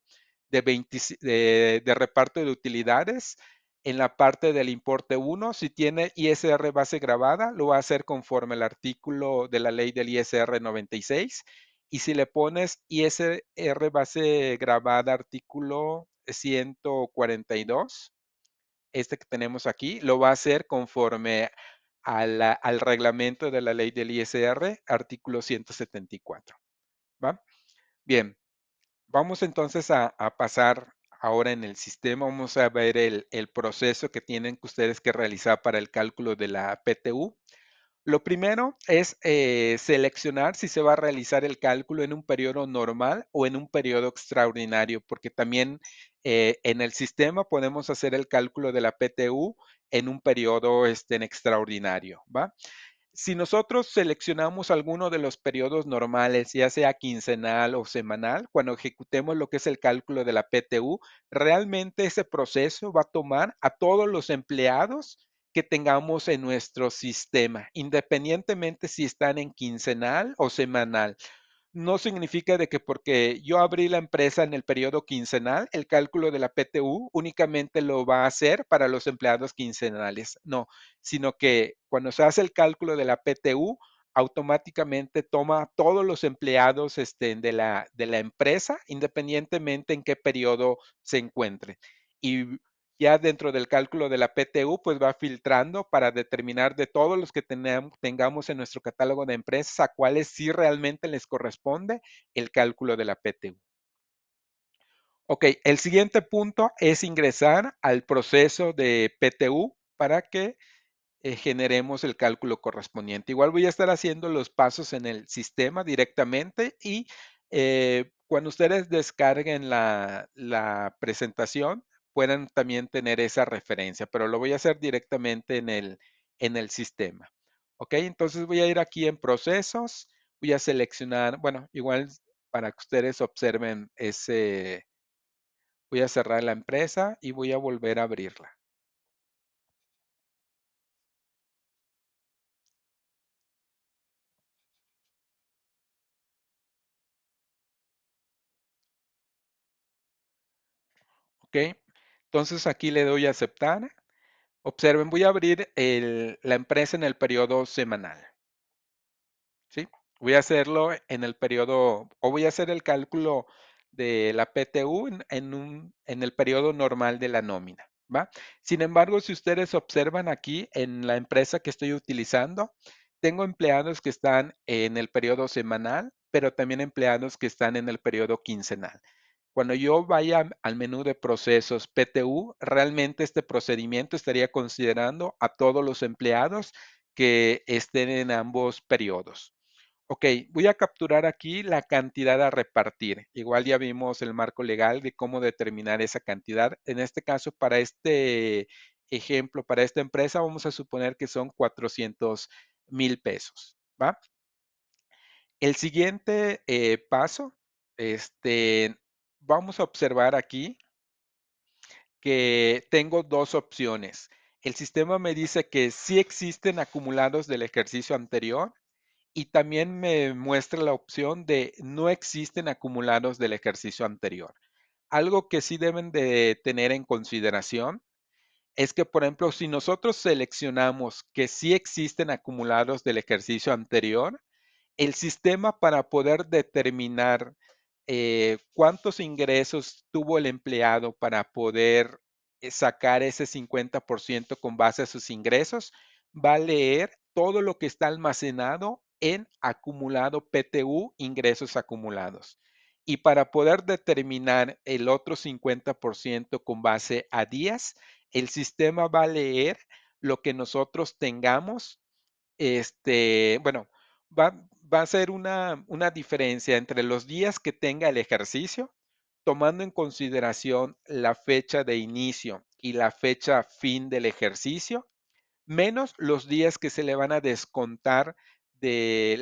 de reparto de utilidades, en la parte del importe uno, si tiene ISR base grabada, lo va a hacer conforme el artículo de la ley del ISR 96. Y si le pones ISR base grabada artículo 142, este que tenemos aquí, lo va a hacer conforme al reglamento de la ley del ISR, artículo 174. ¿Va? Bien, vamos entonces a pasar ahora en el sistema, vamos a ver el proceso que tienen que ustedes que realizar para el cálculo de la PTU. Lo primero es seleccionar si se va a realizar el cálculo en un periodo normal o en un periodo extraordinario, porque también en el sistema podemos hacer el cálculo de la PTU en un periodo en extraordinario, ¿va? Si nosotros seleccionamos alguno de los periodos normales, ya sea quincenal o semanal, cuando ejecutemos lo que es el cálculo de la PTU, realmente ese proceso va a tomar a todos los empleados que tengamos en nuestro sistema, independientemente si están en quincenal o semanal. No significa de que porque yo abrí la empresa en el periodo quincenal, el cálculo de la PTU únicamente lo va a hacer para los empleados quincenales. No, sino que cuando se hace el cálculo de la PTU, automáticamente toma a todos los empleados de la empresa, independientemente en qué periodo se encuentre. Y ya dentro del cálculo de la PTU, pues va filtrando para determinar de todos los que tengamos en nuestro catálogo de empresas a cuáles sí realmente les corresponde el cálculo de la PTU. Ok, el siguiente punto es ingresar al proceso de PTU para que generemos el cálculo correspondiente. Igual voy a estar haciendo los pasos en el sistema directamente y cuando ustedes descarguen la presentación, puedan también tener esa referencia, pero lo voy a hacer directamente en el sistema. Ok, entonces voy a ir aquí en procesos, voy a seleccionar, bueno, igual para que ustedes observen ese, voy a cerrar la empresa y voy a volver a abrirla. Ok, entonces aquí le doy a aceptar. Observen, voy a abrir la empresa en el periodo semanal, ¿sí? Voy a hacerlo en el periodo, o voy a hacer el cálculo de la PTU en el periodo normal de la nómina, ¿va? Sin embargo, si ustedes observan aquí en la empresa que estoy utilizando, tengo empleados que están en el periodo semanal, pero también empleados que están en el periodo quincenal. Cuando yo vaya al menú de procesos PTU, realmente este procedimiento estaría considerando a todos los empleados que estén en ambos periodos. Ok, voy a capturar aquí la cantidad a repartir. Igual ya vimos el marco legal de cómo determinar esa cantidad. En este caso, para este ejemplo, para esta empresa, vamos a suponer que son 400,000 pesos, ¿va? El siguiente paso, vamos a observar aquí que tengo dos opciones. El sistema me dice que sí existen acumulados del ejercicio anterior y también me muestra la opción de no existen acumulados del ejercicio anterior. Algo que sí deben de tener en consideración es que, por ejemplo, si nosotros seleccionamos que sí existen acumulados del ejercicio anterior, el sistema para poder determinar cuántos ingresos tuvo el empleado para poder sacar ese 50% con base a sus ingresos, va a leer todo lo que está almacenado en acumulado PTU, ingresos acumulados. Y para poder determinar el otro 50% con base a días, el sistema va a leer lo que nosotros tengamos bueno, va a ser una diferencia entre los días que tenga el ejercicio, tomando en consideración la fecha de inicio y la fecha fin del ejercicio, menos los días que se le van a descontar de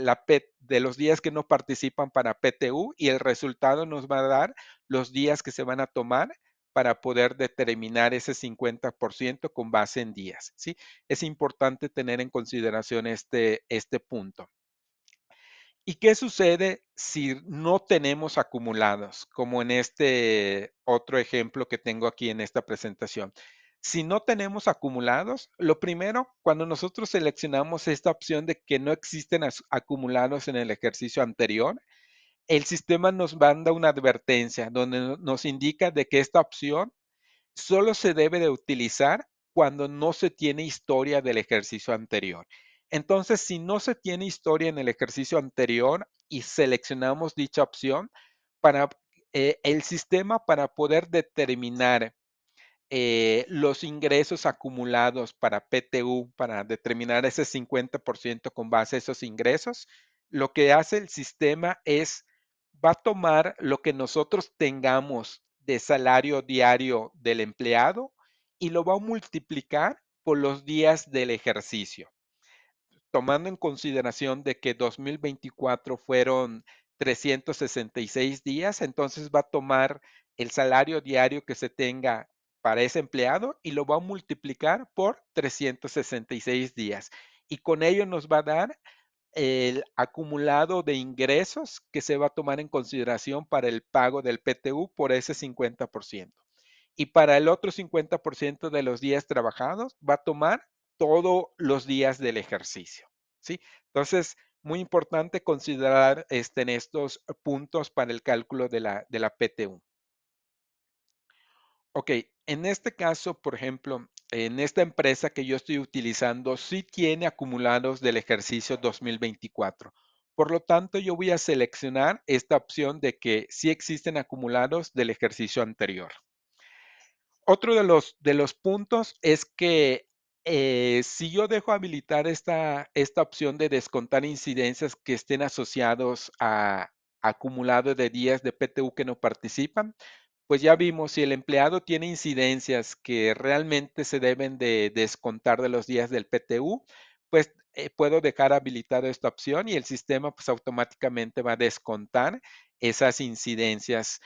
los días que no participan para PTU y el resultado nos va a dar los días que se van a tomar para poder determinar ese 50% con base en días, ¿sí? Es importante tener en consideración este punto. ¿Y qué sucede si no tenemos acumulados? Como en este otro ejemplo que tengo aquí en esta presentación. Si no tenemos acumulados, lo primero, cuando nosotros seleccionamos esta opción de que no existen acumulados en el ejercicio anterior, el sistema nos manda una advertencia donde nos indica de que esta opción solo se debe de utilizar cuando no se tiene historia del ejercicio anterior. Entonces, si no se tiene historia en el ejercicio anterior y seleccionamos dicha opción, para el sistema para poder determinar los ingresos acumulados para PTU, para determinar ese 50% con base a esos ingresos, lo que hace el sistema es, va a tomar lo que nosotros tengamos de salario diario del empleado y lo va a multiplicar por los días del ejercicio, tomando en consideración de que 2024 fueron 366 días, entonces va a tomar el salario diario que se tenga para ese empleado y lo va a multiplicar por 366 días. Y con ello nos va a dar el acumulado de ingresos que se va a tomar en consideración para el pago del PTU por ese 50%. Y para el otro 50% de los días trabajados, va a tomar todos los días del ejercicio, ¿sí? Entonces, muy importante considerar en estos puntos para el cálculo de la PTU. Ok, en este caso, por ejemplo, en esta empresa que yo estoy utilizando, sí tiene acumulados del ejercicio 2024. Por lo tanto, yo voy a seleccionar esta opción de que sí existen acumulados del ejercicio anterior. Otro de los puntos es que si yo dejo habilitar esta opción de descontar incidencias que estén asociados a acumulado de días de PTU que no participan, pues ya vimos, si el empleado tiene incidencias que realmente se deben de descontar de los días del PTU, pues puedo dejar habilitada esta opción y el sistema pues automáticamente va a descontar esas incidencias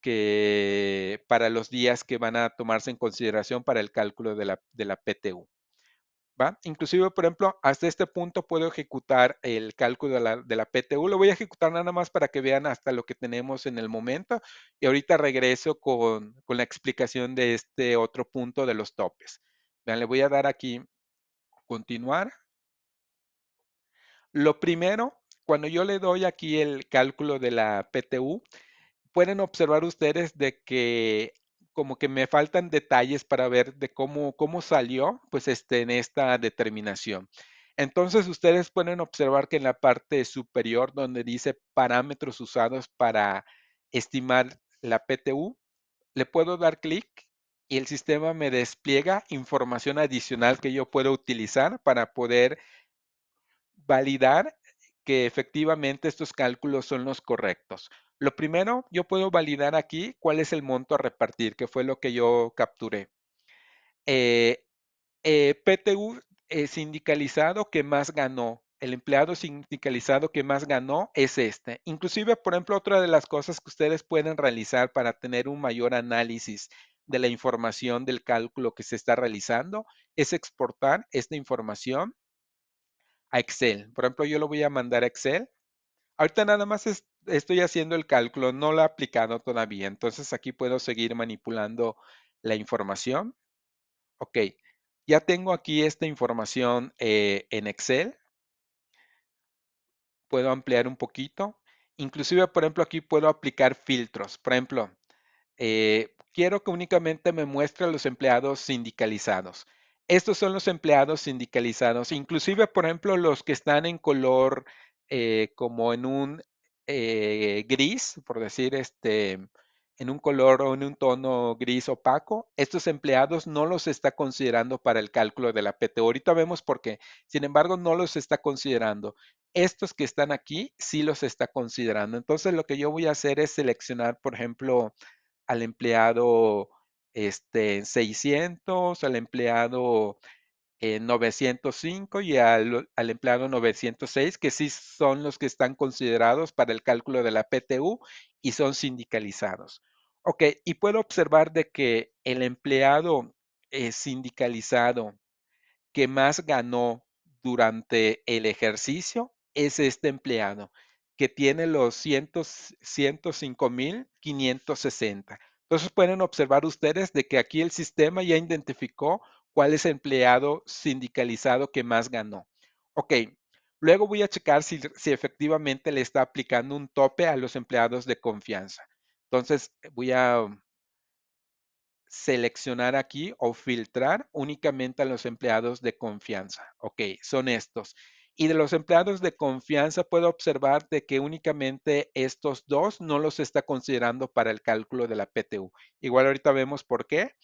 que para los días que van a tomarse en consideración para el cálculo de la PTU. ¿Va? Inclusive, por ejemplo, hasta este punto puedo ejecutar el cálculo de la PTU. Lo voy a ejecutar nada más para que vean hasta lo que tenemos en el momento. Y ahorita regreso con la explicación de este otro punto de los topes. Vean, le voy a dar aquí continuar. Lo primero, cuando yo le doy aquí el cálculo de la PTU, pueden observar ustedes de que como que me faltan detalles para ver de cómo salió, pues, en esta determinación. Entonces, ustedes pueden observar que en la parte superior donde dice parámetros usados para estimar la PTU, le puedo dar clic y el sistema me despliega información adicional que yo puedo utilizar para poder validar que efectivamente estos cálculos son los correctos. Lo primero, yo puedo validar aquí cuál es el monto a repartir, que fue lo que yo capturé. Eh, PTU sindicalizado que más ganó, el empleado sindicalizado que más ganó es este. Inclusive, por ejemplo, otra de las cosas que ustedes pueden realizar para tener un mayor análisis de la información del cálculo que se está realizando es exportar esta información a Excel. Por ejemplo, yo lo voy a mandar a Excel. Ahorita nada más estoy haciendo el cálculo, no lo he aplicado todavía. Entonces aquí puedo seguir manipulando la información. Ok, ya tengo aquí esta información en Excel. Puedo ampliar un poquito. Inclusive, por ejemplo, aquí puedo aplicar filtros. Por ejemplo, quiero que únicamente me muestre a los empleados sindicalizados. Estos son los empleados sindicalizados, inclusive, por ejemplo, los que están en color como en un gris, por decir, en un color o en un tono gris opaco. Estos empleados no los está considerando para el cálculo de la PT. Ahorita vemos por qué. Sin embargo, no los está considerando. Estos que están aquí sí los está considerando. Entonces, lo que yo voy a hacer es seleccionar, por ejemplo, al empleado 600, al empleado 905 y al empleado 906, que sí son los que están considerados para el cálculo de la PTU y son sindicalizados. Ok, y puedo observar de que el empleado sindicalizado que más ganó durante el ejercicio es este empleado, que tiene los 105,560. Entonces pueden observar ustedes de que aquí el sistema ya identificó cuál es el empleado sindicalizado que más ganó. Ok, luego voy a checar si efectivamente le está aplicando un tope a los empleados de confianza. Entonces voy a seleccionar aquí o filtrar únicamente a los empleados de confianza. Ok, son estos. Y de los empleados de confianza puedo observar de que únicamente estos dos no los está considerando para el cálculo de la PTU. Igual ahorita vemos por qué.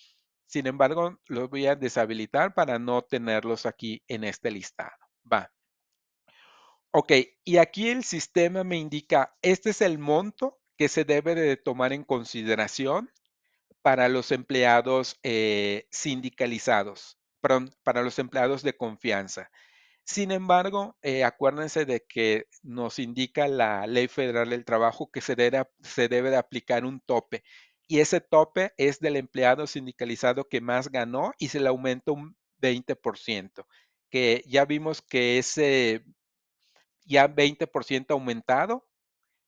Sin embargo, los voy a deshabilitar para no tenerlos aquí en este listado. Va. Ok, y aquí el sistema me indica, este es el monto que se debe de tomar en consideración para los empleados sindicalizados, perdón, para los empleados de confianza. Sin embargo, acuérdense de que nos indica la Ley Federal del Trabajo que se debe de aplicar un tope. Y ese tope es del empleado sindicalizado que más ganó y se le aumenta un 20%, que ya vimos que ese ya 20% aumentado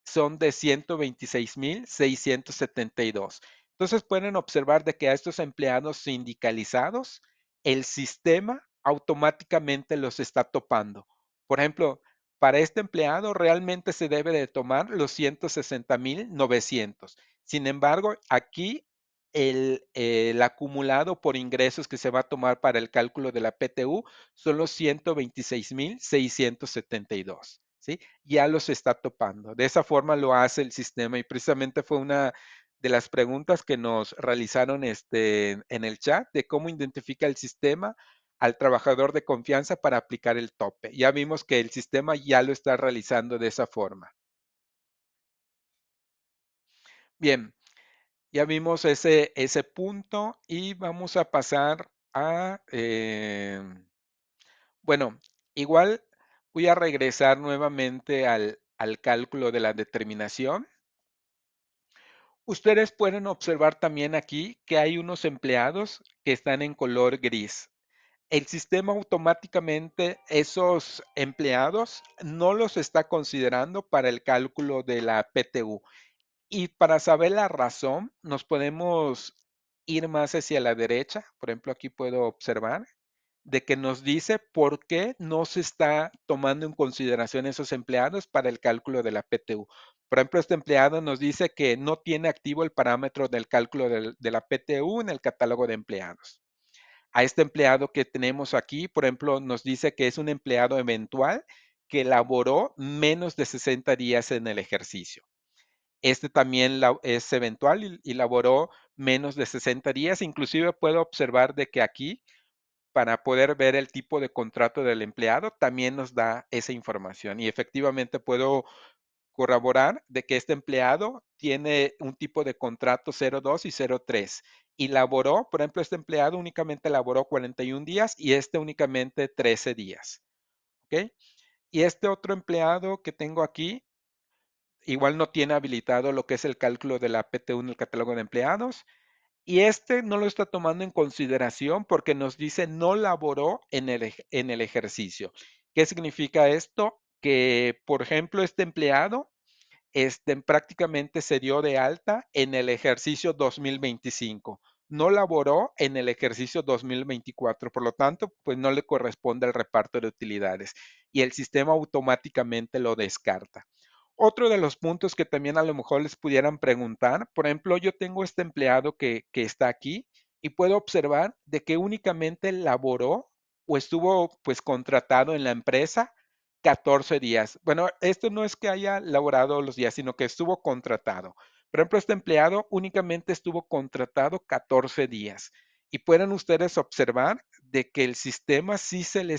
son de 126,672. Entonces pueden observar de que a estos empleados sindicalizados, el sistema automáticamente los está topando. Por ejemplo, para este empleado realmente se debe de tomar los 160,900. Sin embargo, aquí el acumulado por ingresos que se va a tomar para el cálculo de la PTU son los 126,672. ¿Sí? Ya los está topando. De esa forma lo hace el sistema y precisamente fue una de las preguntas que nos realizaron en el chat de cómo identifica el sistema al trabajador de confianza para aplicar el tope. Ya vimos que el sistema ya lo está realizando de esa forma. Bien, ya vimos ese punto y vamos a pasar a, bueno, igual voy a regresar nuevamente al cálculo de la determinación. Ustedes pueden observar también aquí que hay unos empleados que están en color gris. El sistema automáticamente esos empleados no los está considerando para el cálculo de la PTU. Y para saber la razón, nos podemos ir más hacia la derecha. Por ejemplo, aquí puedo observar de que nos dice por qué no se está tomando en consideración esos empleados para el cálculo de la PTU. Por ejemplo, este empleado nos dice que no tiene activo el parámetro del cálculo de la PTU en el catálogo de empleados. A este empleado que tenemos aquí, por ejemplo, nos dice que es un empleado eventual que laboró menos de 60 días en el ejercicio. Este también es eventual y laboró menos de 60 días. Inclusive puedo observar de que aquí para poder ver el tipo de contrato del empleado, también nos da esa información. Y efectivamente puedo corroborar de que este empleado tiene un tipo de contrato 02 y 03 y laboró, por ejemplo, este empleado únicamente laboró 41 días y este únicamente 13 días, ¿ok? Y este otro empleado que tengo aquí, igual no tiene habilitado lo que es el cálculo de la PTU en el catálogo de empleados y este no lo está tomando en consideración porque nos dice no laboró en el ejercicio. ¿Qué significa esto? Que, por ejemplo, este empleado prácticamente se dio de alta en el ejercicio 2025. No laboró en el ejercicio 2024, por lo tanto, pues no le corresponde el reparto de utilidades y el sistema automáticamente lo descarta. Otro de los puntos que también a lo mejor les pudieran preguntar, por ejemplo, yo tengo este empleado que está aquí y puedo observar de que únicamente laboró o estuvo pues contratado en la empresa 14 días. Bueno, esto no es que haya laborado los días, sino que estuvo contratado. Por ejemplo, este empleado únicamente estuvo contratado 14 días. Y pueden ustedes observar de que el sistema sí le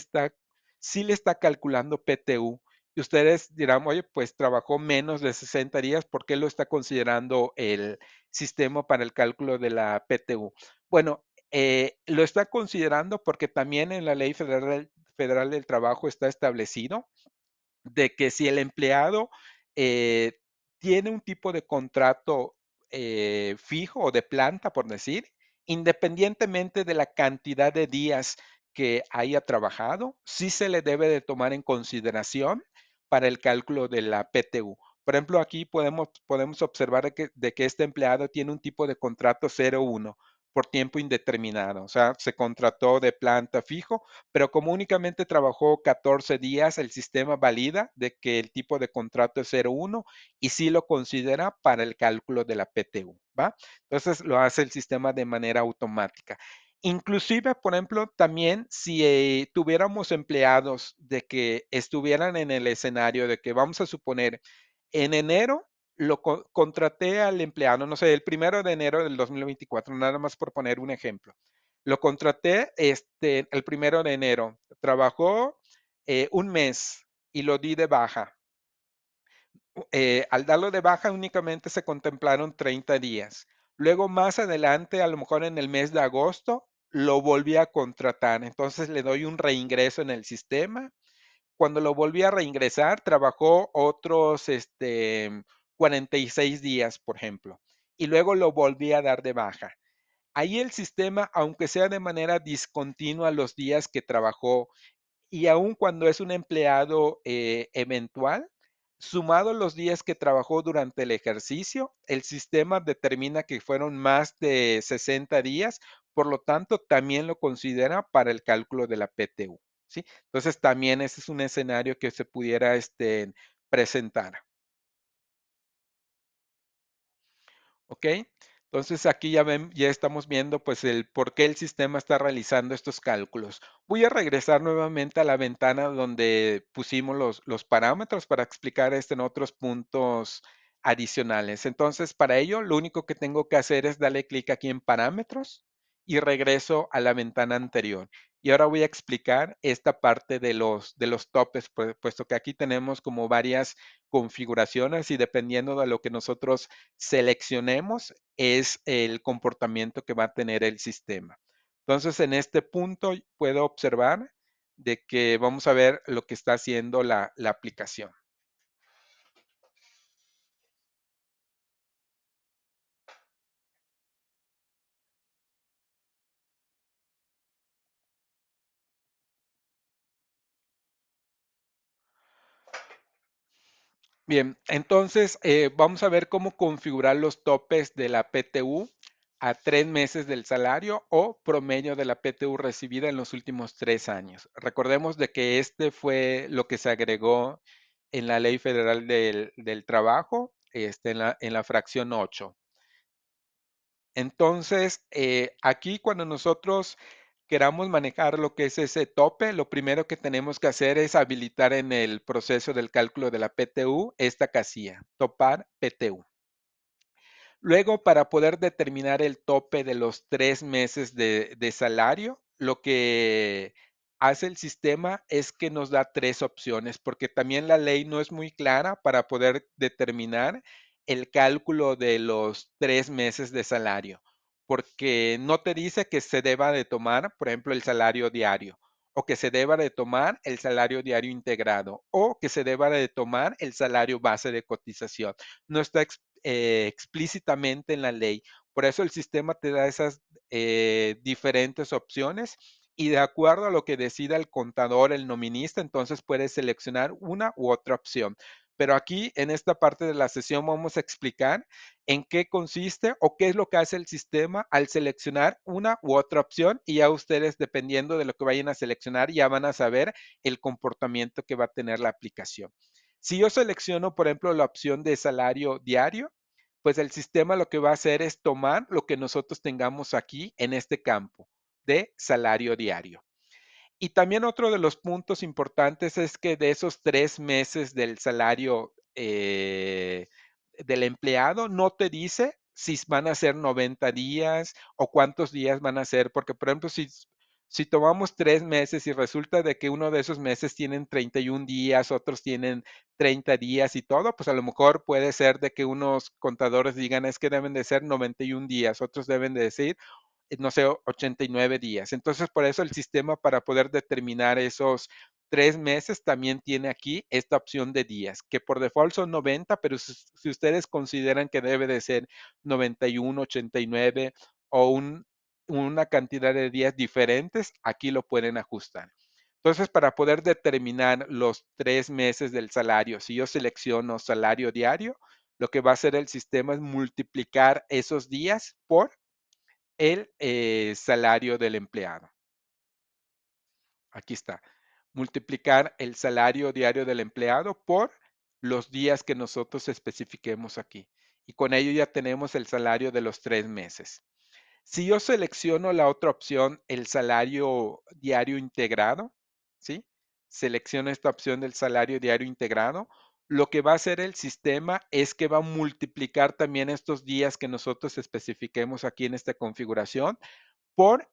está calculando PTU. Y ustedes dirán, oye, pues trabajó menos de 60 días, ¿por qué lo está considerando el sistema para el cálculo de la PTU? Bueno, lo está considerando porque también en la Ley Federal del Trabajo está establecido de que si el empleado eh, tiene un tipo de contrato fijo o de planta, por decir, independientemente de la cantidad de días que haya trabajado, sí se le debe de tomar en consideración para el cálculo de la PTU. Por ejemplo, aquí podemos observar de que este empleado tiene un tipo de contrato 01 por tiempo indeterminado, o sea, se contrató de planta fijo, pero como únicamente trabajó 14 días, el sistema valida de que el tipo de contrato es 01 y sí lo considera para el cálculo de la PTU, ¿va? Entonces lo hace el sistema de manera automática. Inclusive, por ejemplo, también si tuviéramos empleados de que estuvieran en el escenario de que vamos a suponer en enero contraté al empleado, no sé, el 1 de enero del 2024, nada más por poner un ejemplo. Lo contraté el 1 de enero. Trabajó un mes y lo di de baja. Al darlo de baja únicamente se contemplaron 30 días. Luego más adelante, a lo mejor en el mes de agosto, lo volví a contratar. Entonces le doy un reingreso en el sistema. Cuando lo volví a reingresar, trabajó otros 46 días, por ejemplo. Y luego lo volví a dar de baja. Ahí el sistema, aunque sea de manera discontinua los días que trabajó y aun cuando es un empleado eventual, sumado los días que trabajó durante el ejercicio, el sistema determina que fueron más de 60 días, por lo tanto, también lo considera para el cálculo de la PTU, ¿sí? Entonces, también ese es un escenario que se pudiera presentar. ¿Ok? Entonces aquí ya estamos viendo pues el por qué el sistema está realizando estos cálculos. Voy a regresar nuevamente a la ventana donde pusimos los parámetros para explicar esto en otros puntos adicionales. Entonces, para ello, lo único que tengo que hacer es darle clic aquí en parámetros y regreso a la ventana anterior. Y ahora voy a explicar esta parte de los topes, puesto que aquí tenemos como varias configuraciones y dependiendo de lo que nosotros seleccionemos es el comportamiento que va a tener el sistema. Entonces, en este punto puedo observar de que vamos a ver lo que está haciendo la aplicación. Bien, entonces vamos a ver cómo configurar los topes de la PTU a 3 meses del salario o promedio de la PTU recibida en los últimos 3 años. Recordemos de que este fue lo que se agregó en la Ley Federal del Trabajo, en la fracción 8. Entonces, aquí cuando nosotros queramos manejar lo que es ese tope, lo primero que tenemos que hacer es habilitar en el proceso del cálculo de la PTU esta casilla, topar PTU. Luego, para poder determinar el tope de los 3 meses de salario, lo que hace el sistema es que nos da 3 opciones, porque también la ley no es muy clara para poder determinar el cálculo de los 3 meses de salario, porque no te dice que se deba de tomar, por ejemplo, el salario diario, o que se deba de tomar el salario diario integrado, o que se deba de tomar el salario base de cotización. No está explícitamente en la ley. Por eso el sistema te da esas diferentes opciones y de acuerdo a lo que decida el contador, el nominista, entonces puedes seleccionar una u otra opción. Pero aquí en esta parte de la sesión vamos a explicar en qué consiste o qué es lo que hace el sistema al seleccionar una u otra opción y ya ustedes, dependiendo de lo que vayan a seleccionar, ya van a saber el comportamiento que va a tener la aplicación. Si yo selecciono, por ejemplo, la opción de salario diario, pues el sistema lo que va a hacer es tomar lo que nosotros tengamos aquí en este campo de salario diario. Y también otro de los puntos importantes es que de esos 3 meses del salario del empleado no te dice si van a ser 90 días o cuántos días van a ser, porque por ejemplo, si tomamos 3 meses y resulta de que uno de esos meses tienen 31 días, otros tienen 30 días y todo, pues a lo mejor puede ser de que unos contadores digan es que deben de ser 91 días, otros deben de decir no sé, 89 días. Entonces, por eso el sistema para poder determinar esos 3 meses también tiene aquí esta opción de días, que por default son 90, pero si ustedes consideran que debe de ser 91, 89 o una cantidad de días diferentes, aquí lo pueden ajustar. Entonces, para poder determinar los 3 meses del salario, si yo selecciono salario diario, lo que va a hacer el sistema es multiplicar esos días por el salario del empleado. Aquí está. Multiplicar el salario diario del empleado por los días que nosotros especifiquemos aquí. Y con ello ya tenemos el salario de los 3 meses. Si yo selecciono la otra opción, el salario diario integrado, ¿sí? Selecciono esta opción del salario diario integrado. Lo que va a hacer el sistema es que va a multiplicar también estos días que nosotros especifiquemos aquí en esta configuración por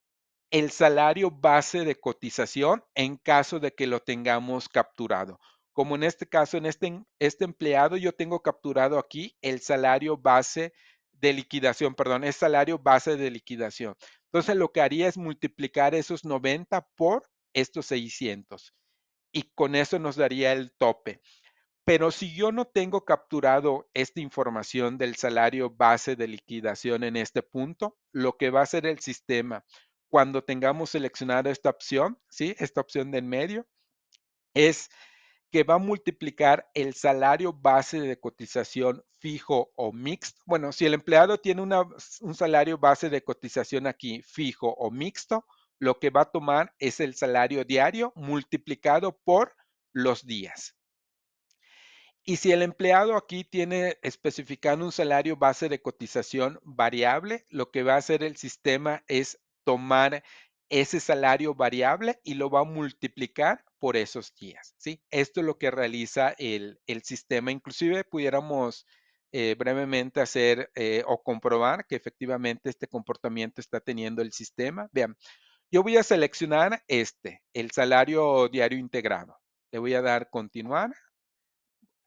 el salario base de cotización en caso de que lo tengamos capturado. Como en este caso, en este empleado, yo tengo capturado aquí el salario base de liquidación, perdón, es salario base de liquidación. Entonces, lo que haría es multiplicar esos 90 por estos 600 y con eso nos daría el tope. Pero si yo no tengo capturado esta información del salario base de liquidación en este punto, lo que va a hacer el sistema cuando tengamos seleccionada esta opción, ¿sí? Esta opción de en medio, es que va a multiplicar el salario base de cotización fijo o mixto. Bueno, si el empleado tiene un salario base de cotización aquí fijo o mixto, lo que va a tomar es el salario diario multiplicado por los días. Y si el empleado aquí tiene especificado un salario base de cotización variable, lo que va a hacer el sistema es tomar ese salario variable y lo va a multiplicar por esos días, ¿sí? Esto es lo que realiza el sistema. Inclusive pudiéramos brevemente hacer o comprobar que efectivamente este comportamiento está teniendo el sistema. Vean, yo voy a seleccionar el salario diario integrado. Le voy a dar continuar,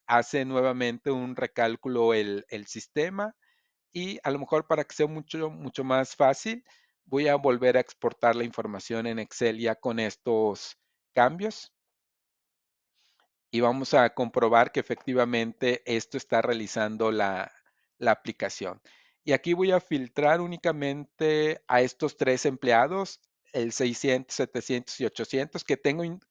hace nuevamente un recálculo el sistema y a lo mejor para que sea mucho más fácil, voy a volver a exportar la información en Excel ya con estos cambios y vamos a comprobar que efectivamente esto está realizando la aplicación. Y aquí voy a filtrar únicamente a estos 3 empleados, el 600, 700 y 800,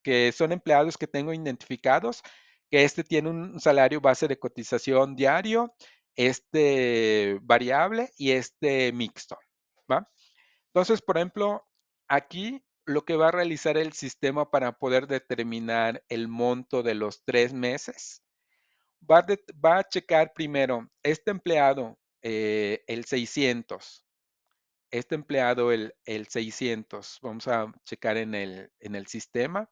que son empleados que tengo identificados, que este tiene un salario base de cotización diario, este variable y este mixto, ¿va? Entonces, por ejemplo, aquí lo que va a realizar el sistema para poder determinar el monto de los 3 meses, va a checar primero este empleado, el 600, este empleado, el 600, vamos a checar en el sistema.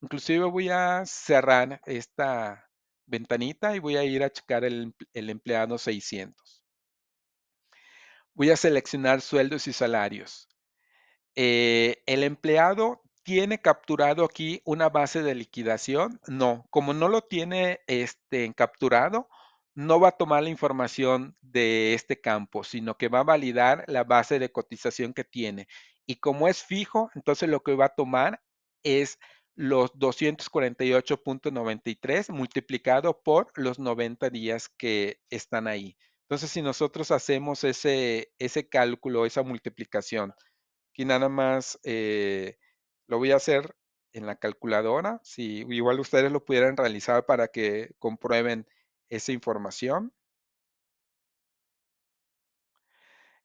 Inclusive voy a cerrar esta ventanita y voy a ir a checar el empleado 600. Voy a seleccionar sueldos y salarios. ¿El empleado tiene capturado aquí una base de liquidación? No, como no lo tiene capturado, no va a tomar la información de este campo, sino que va a validar la base de cotización que tiene. Y como es fijo, entonces lo que va a tomar es los 248.93 multiplicado por los 90 días que están ahí. Entonces, si nosotros hacemos ese cálculo, esa multiplicación, aquí nada más lo voy a hacer en la calculadora. Si igual ustedes lo pudieran realizar para que comprueben esa información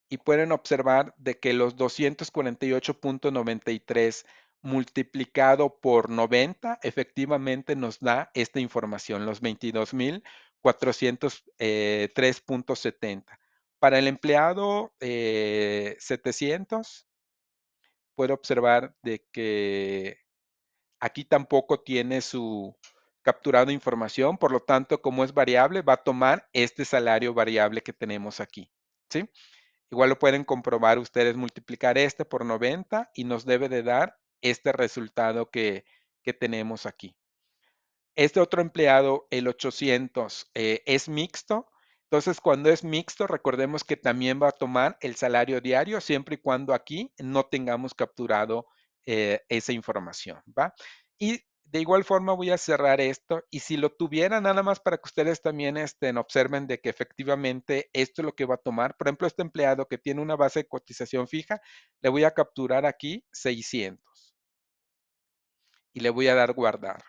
y pueden observar de que los 248.93 multiplicado por 90 efectivamente nos da esta información, los 22.403.70. Para el empleado 700, puede observar de que aquí tampoco tiene su capturado información, por lo tanto, como es variable, va a tomar este salario variable que tenemos aquí, ¿sí? Igual lo pueden comprobar ustedes, multiplicar este por 90 y nos debe de dar este resultado que tenemos aquí. Este otro empleado, el 800, es mixto. Entonces, cuando es mixto, recordemos que también va a tomar el salario diario, siempre y cuando aquí no tengamos capturado esa información, ¿va? Y de igual forma voy a cerrar esto y si lo tuviera nada más para que ustedes también observen de que efectivamente esto es lo que va a tomar. Por ejemplo, este empleado que tiene una base de cotización fija, le voy a capturar aquí 600 y le voy a dar guardar.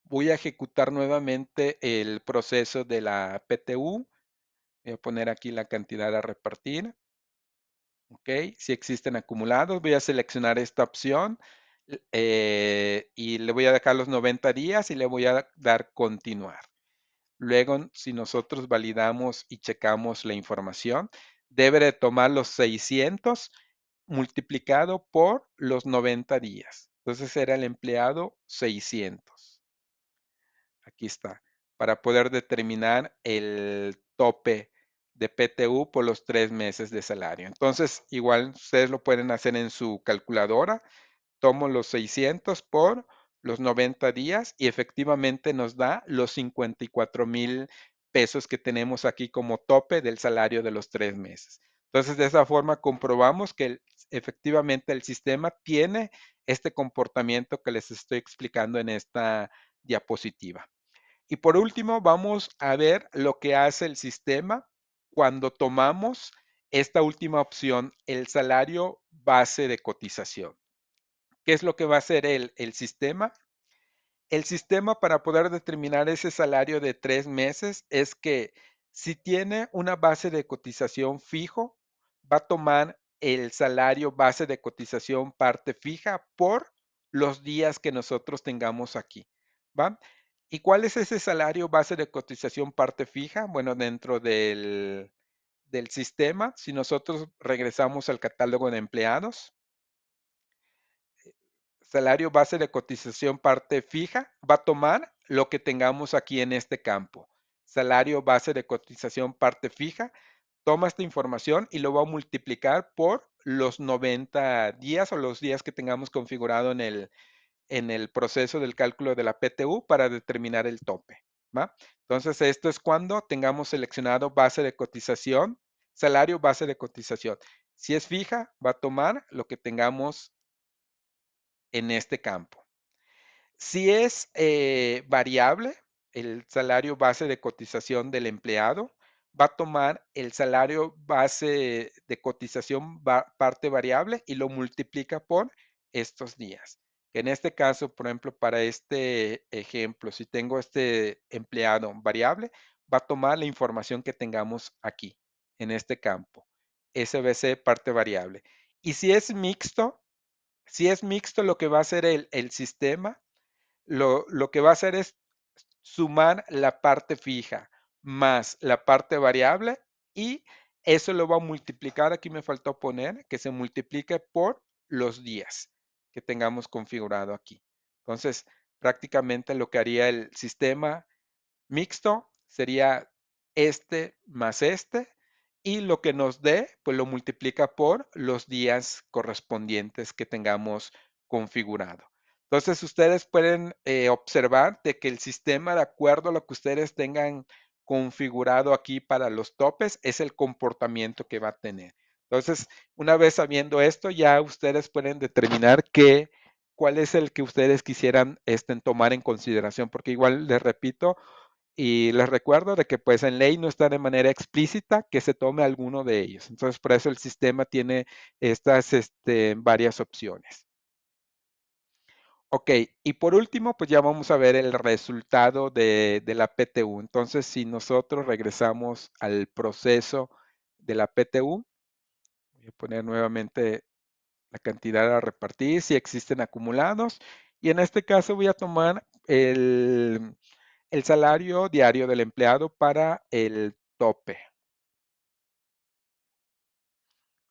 Voy a ejecutar nuevamente el proceso de la PTU. Voy a poner aquí la cantidad a repartir. Ok, si existen acumulados, voy a seleccionar esta opción y le voy a dejar los 90 días y le voy a dar continuar. Luego, si nosotros validamos y checamos la información, debe de tomar los 600 multiplicado por los 90 días. Entonces era el empleado 600. Aquí está, para poder determinar el tope de PTU por los 3 meses de salario. Entonces, igual ustedes lo pueden hacer en su calculadora. Tomo los 600 por los 90 días y efectivamente nos da los 54,000 pesos que tenemos aquí como tope del salario de los 3 meses. Entonces, de esa forma comprobamos que efectivamente el sistema tiene este comportamiento que les estoy explicando en esta diapositiva. Y por último, vamos a ver lo que hace el sistema cuando tomamos esta última opción, el salario base de cotización. ¿Qué es lo que va a hacer el sistema? El sistema para poder determinar ese salario de 3 meses es que si tiene una base de cotización fijo, va a tomar el salario base de cotización parte fija por los días que nosotros tengamos aquí, ¿va? ¿Y cuál es ese salario base de cotización parte fija? Bueno, dentro del sistema, si nosotros regresamos al catálogo de empleados, salario base de cotización parte fija, va a tomar lo que tengamos aquí en este campo. Salario base de cotización parte fija, toma esta información y lo va a multiplicar por los 90 días o los días que tengamos configurado en el proceso del cálculo de la PTU para determinar el tope, ¿va? Entonces, esto es cuando tengamos seleccionado base de cotización, salario base de cotización. Si es fija, va a tomar lo que tengamos en este campo. Si es variable, el salario base de cotización del empleado va a tomar el salario base de cotización parte variable y lo multiplica por estos días. En este caso, por ejemplo, para este ejemplo, si tengo este empleado variable, va a tomar la información que tengamos aquí, en este campo, SBC parte variable. Y si es mixto, lo que va a hacer el sistema, lo que va a hacer es sumar la parte fija más la parte variable y eso lo va a multiplicar. Aquí me faltó poner que se multiplique por los días que tengamos configurado aquí. Entonces, prácticamente lo que haría el sistema mixto sería este más este y lo que nos dé, pues lo multiplica por los días correspondientes que tengamos configurado. Entonces, ustedes pueden observar de que el sistema, de acuerdo a lo que ustedes tengan configurado aquí para los topes, es el comportamiento que va a tener. Entonces, una vez sabiendo esto, ya ustedes pueden determinar cuál es el que ustedes quisieran tomar en consideración, porque igual les repito, y les recuerdo de que pues en ley no está de manera explícita que se tome alguno de ellos. Entonces, por eso el sistema tiene estas varias opciones. Ok, y por último, pues ya vamos a ver el resultado de la PTU. Entonces, si nosotros regresamos al proceso de la PTU, voy a poner nuevamente la cantidad a repartir, si existen acumulados, y en este caso voy a tomar el salario diario del empleado para el tope,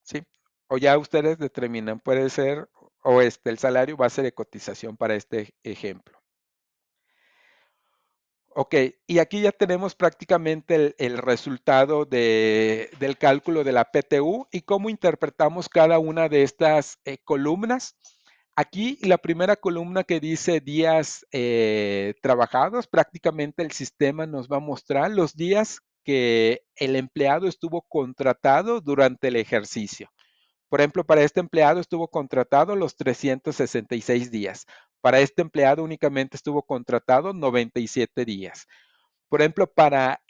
¿sí? O ya ustedes determinan, puede ser, o el salario base de cotización para este ejemplo. Ok, y aquí ya tenemos prácticamente el resultado del cálculo de la PTU y cómo interpretamos cada una de estas columnas. Aquí la primera columna que dice días trabajados, prácticamente el sistema nos va a mostrar los días que el empleado estuvo contratado durante el ejercicio. Por ejemplo, para este empleado estuvo contratado los 366 días. Para este empleado únicamente estuvo contratado 97 días. Por ejemplo, para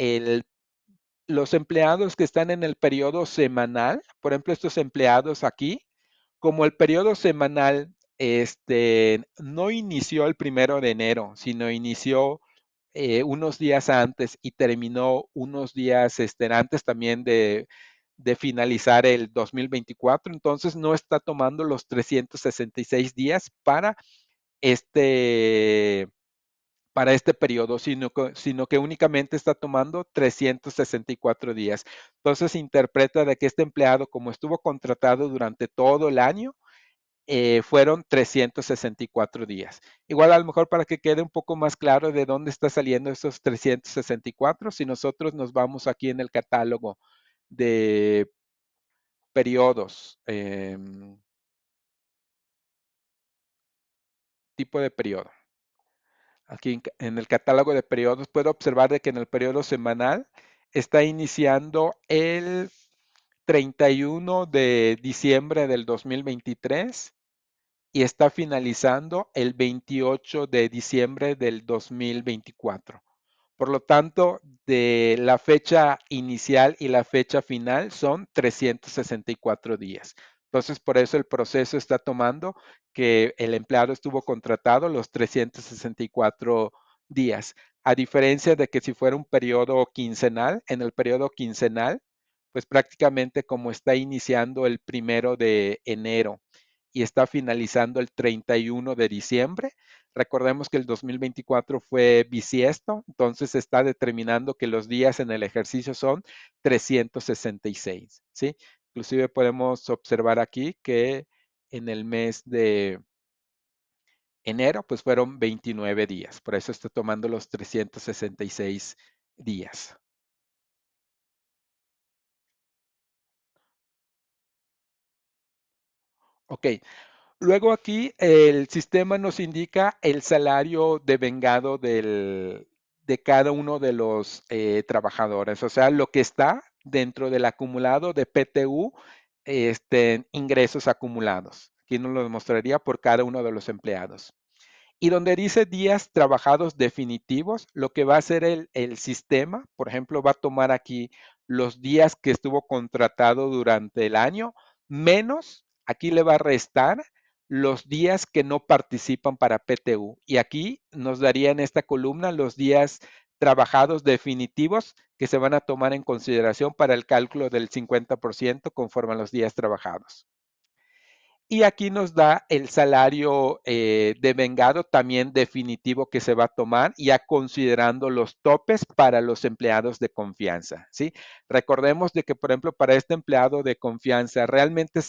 los empleados que están en el periodo semanal, por ejemplo, estos empleados aquí, como el periodo semanal no inició el 1 de enero, sino inició unos días antes y terminó unos días antes también de finalizar el 2024, entonces no está tomando los 366 días este, para este periodo, sino que únicamente está tomando 364 días. Entonces interpreta de que este empleado, como estuvo contratado durante todo el año, fueron 364 días. Igual a lo mejor para que quede un poco más claro de dónde está saliendo esos 364, si nosotros nos vamos aquí en el catálogo de periodos, tipo de periodo. Aquí en el catálogo de periodos puedo observar de que en el periodo semanal está iniciando el 31 de diciembre del 2023 y está finalizando el 28 de diciembre del 2024. Por lo tanto, de la fecha inicial y la fecha final son 364 días. Entonces, por eso el proceso está tomando que el empleado estuvo contratado los 364 días. A diferencia de que si fuera un periodo quincenal, en el periodo quincenal, pues prácticamente como está iniciando el 1 de enero y está finalizando el 31 de diciembre, recordemos que el 2024 fue bisiesto, entonces está determinando que los días en el ejercicio son 366, ¿sí? Inclusive podemos observar aquí que en el mes de enero, pues fueron 29 días, por eso está tomando los 366 días. Ok, luego aquí el sistema nos indica el salario devengado de cada uno de los trabajadores, o sea, lo que está dentro del acumulado de PTU, ingresos acumulados. Aquí nos lo mostraría por cada uno de los empleados. Y donde dice días trabajados definitivos, lo que va a hacer el sistema, por ejemplo, va a tomar aquí los días que estuvo contratado durante el año, menos, aquí le va a restar los días que no participan para PTU. Y aquí nos daría en esta columna los días trabajados definitivos que se van a tomar en consideración para el cálculo del 50% conforme a los días trabajados. Y aquí nos da el salario devengado también definitivo que se va a tomar, ya considerando los topes para los empleados de confianza, ¿sí? Recordemos de que, por ejemplo, para este empleado de confianza, realmente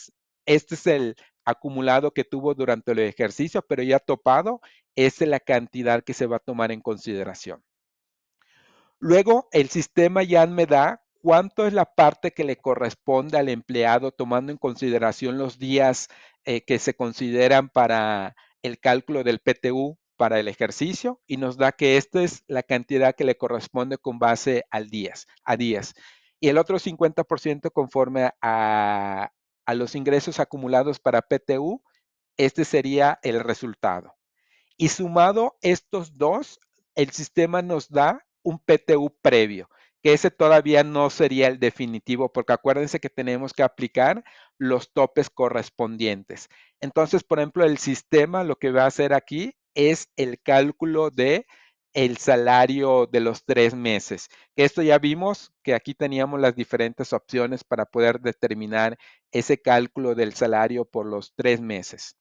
este es el acumulado que tuvo durante el ejercicio, pero ya topado, esa es la cantidad que se va a tomar en consideración. Luego, el sistema ya me da cuánto es la parte que le corresponde al empleado tomando en consideración los días que se consideran para el cálculo del PTU para el ejercicio y nos da que esta es la cantidad que le corresponde con base a días. Y el otro 50% conforme a los ingresos acumulados para PTU, este sería el resultado. Y sumado estos dos, el sistema nos da un PTU previo, que ese todavía no sería el definitivo, porque acuérdense que tenemos que aplicar los topes correspondientes. Entonces, por ejemplo, el sistema lo que va a hacer aquí es el cálculo de el salario de los 3 meses. Esto ya vimos que aquí teníamos las diferentes opciones para poder determinar ese cálculo del salario por los 3 meses.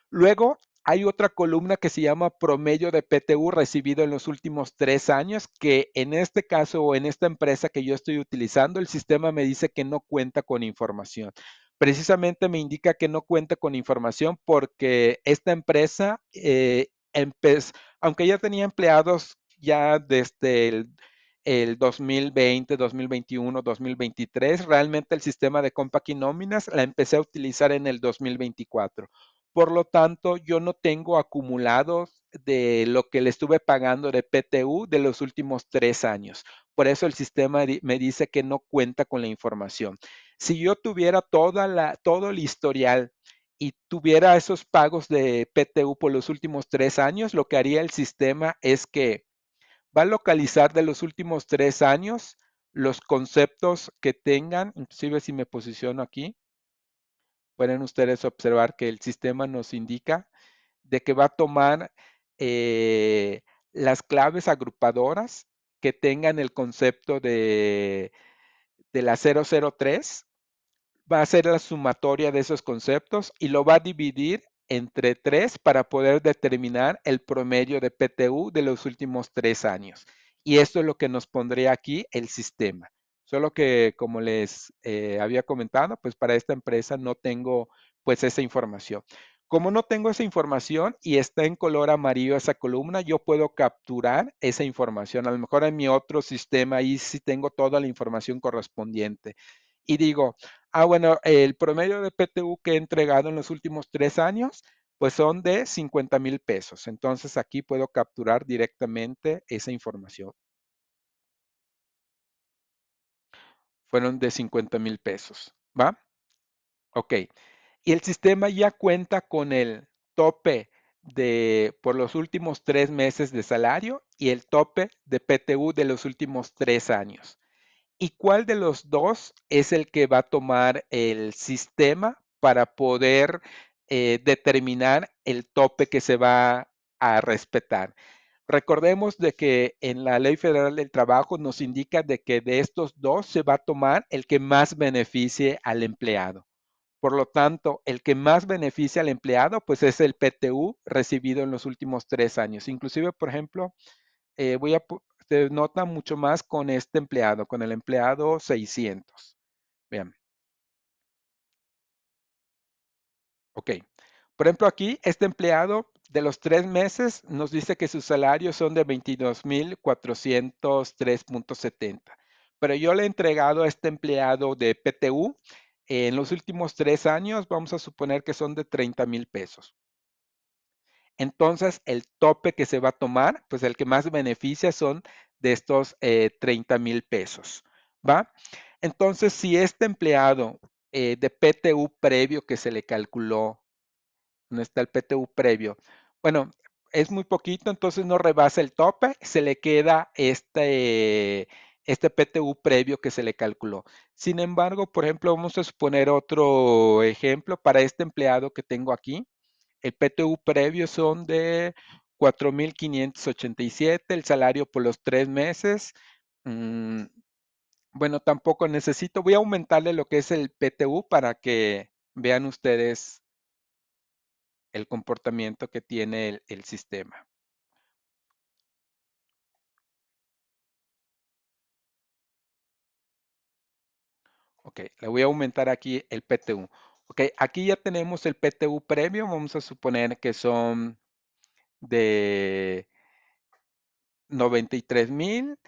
Luego hay otra columna que se llama promedio de PTU recibido en los últimos 3 años, que en este caso o en esta empresa que yo estoy utilizando, el sistema me dice que no cuenta con información. Precisamente me indica que no cuenta con información porque esta empresa, aunque ya tenía empleados ya desde el 2020, 2021, 2023, realmente el sistema de Compact y nóminas la empecé a utilizar en el 2024. Por lo tanto, yo no tengo acumulados de lo que le estuve pagando de PTU de los últimos 3 años. Por eso el sistema me dice que no cuenta con la información. Si yo tuviera todo el historial y tuviera esos pagos de PTU por los últimos 3 años, lo que haría el sistema es que va a localizar de los últimos 3 años los conceptos que tengan, inclusive si me posiciono aquí, pueden ustedes observar que el sistema nos indica de que va a tomar eh, las claves agrupadoras que tengan el concepto de la 003, va a hacer la sumatoria de esos conceptos y lo va a dividir entre tres para poder determinar el promedio de PTU de los últimos 3 años. Y esto es lo que nos pondría aquí el sistema. Solo que, como les había comentado, pues para esta empresa no tengo pues esa información. Como no tengo esa información y está en color amarillo esa columna, yo puedo capturar esa información. A lo mejor en mi otro sistema ahí sí tengo toda la información correspondiente. Y digo, bueno, el promedio de PTU que he entregado en los últimos 3 años, pues son de 50,000 pesos. Entonces aquí puedo capturar directamente esa información. Fueron de 50,000 pesos, ¿va? Ok. Y el sistema ya cuenta con el tope por los últimos 3 meses de salario y el tope de PTU de los últimos 3 años. ¿Y cuál de los dos es el que va a tomar el sistema para poder determinar el tope que se va a respetar? Recordemos de que en la Ley Federal del Trabajo nos indica de que de estos dos se va a tomar el que más beneficie al empleado. Por lo tanto, el que más beneficia al empleado, pues es el PTU recibido en los últimos 3 años. Inclusive, por ejemplo, se nota mucho más con este empleado, con el empleado 600. Vean, ok. Por ejemplo, aquí este empleado de los 3 meses nos dice que sus salarios son de 22,403,70. Pero yo le he entregado a este empleado de PTU en los últimos 3 años, vamos a suponer que son de 30,000 pesos. Entonces, el tope que se va a tomar, pues el que más beneficia son de estos 30,000 pesos, ¿va? Entonces, si este empleado de PTU previo que se le calculó, no está el PTU previo, bueno, es muy poquito, entonces no rebasa el tope, se le queda este PTU previo que se le calculó. Sin embargo, por ejemplo, vamos a suponer otro ejemplo para este empleado que tengo aquí. El PTU previo son de 4,587, el salario por los 3 meses. mm, bueno, tampoco necesito, voy a aumentarle lo que es el PTU para que vean ustedes el comportamiento que tiene el sistema. Ok, le voy a aumentar aquí el PTU. Ok, aquí ya tenemos el PTU previo, vamos a suponer que son de 93,000.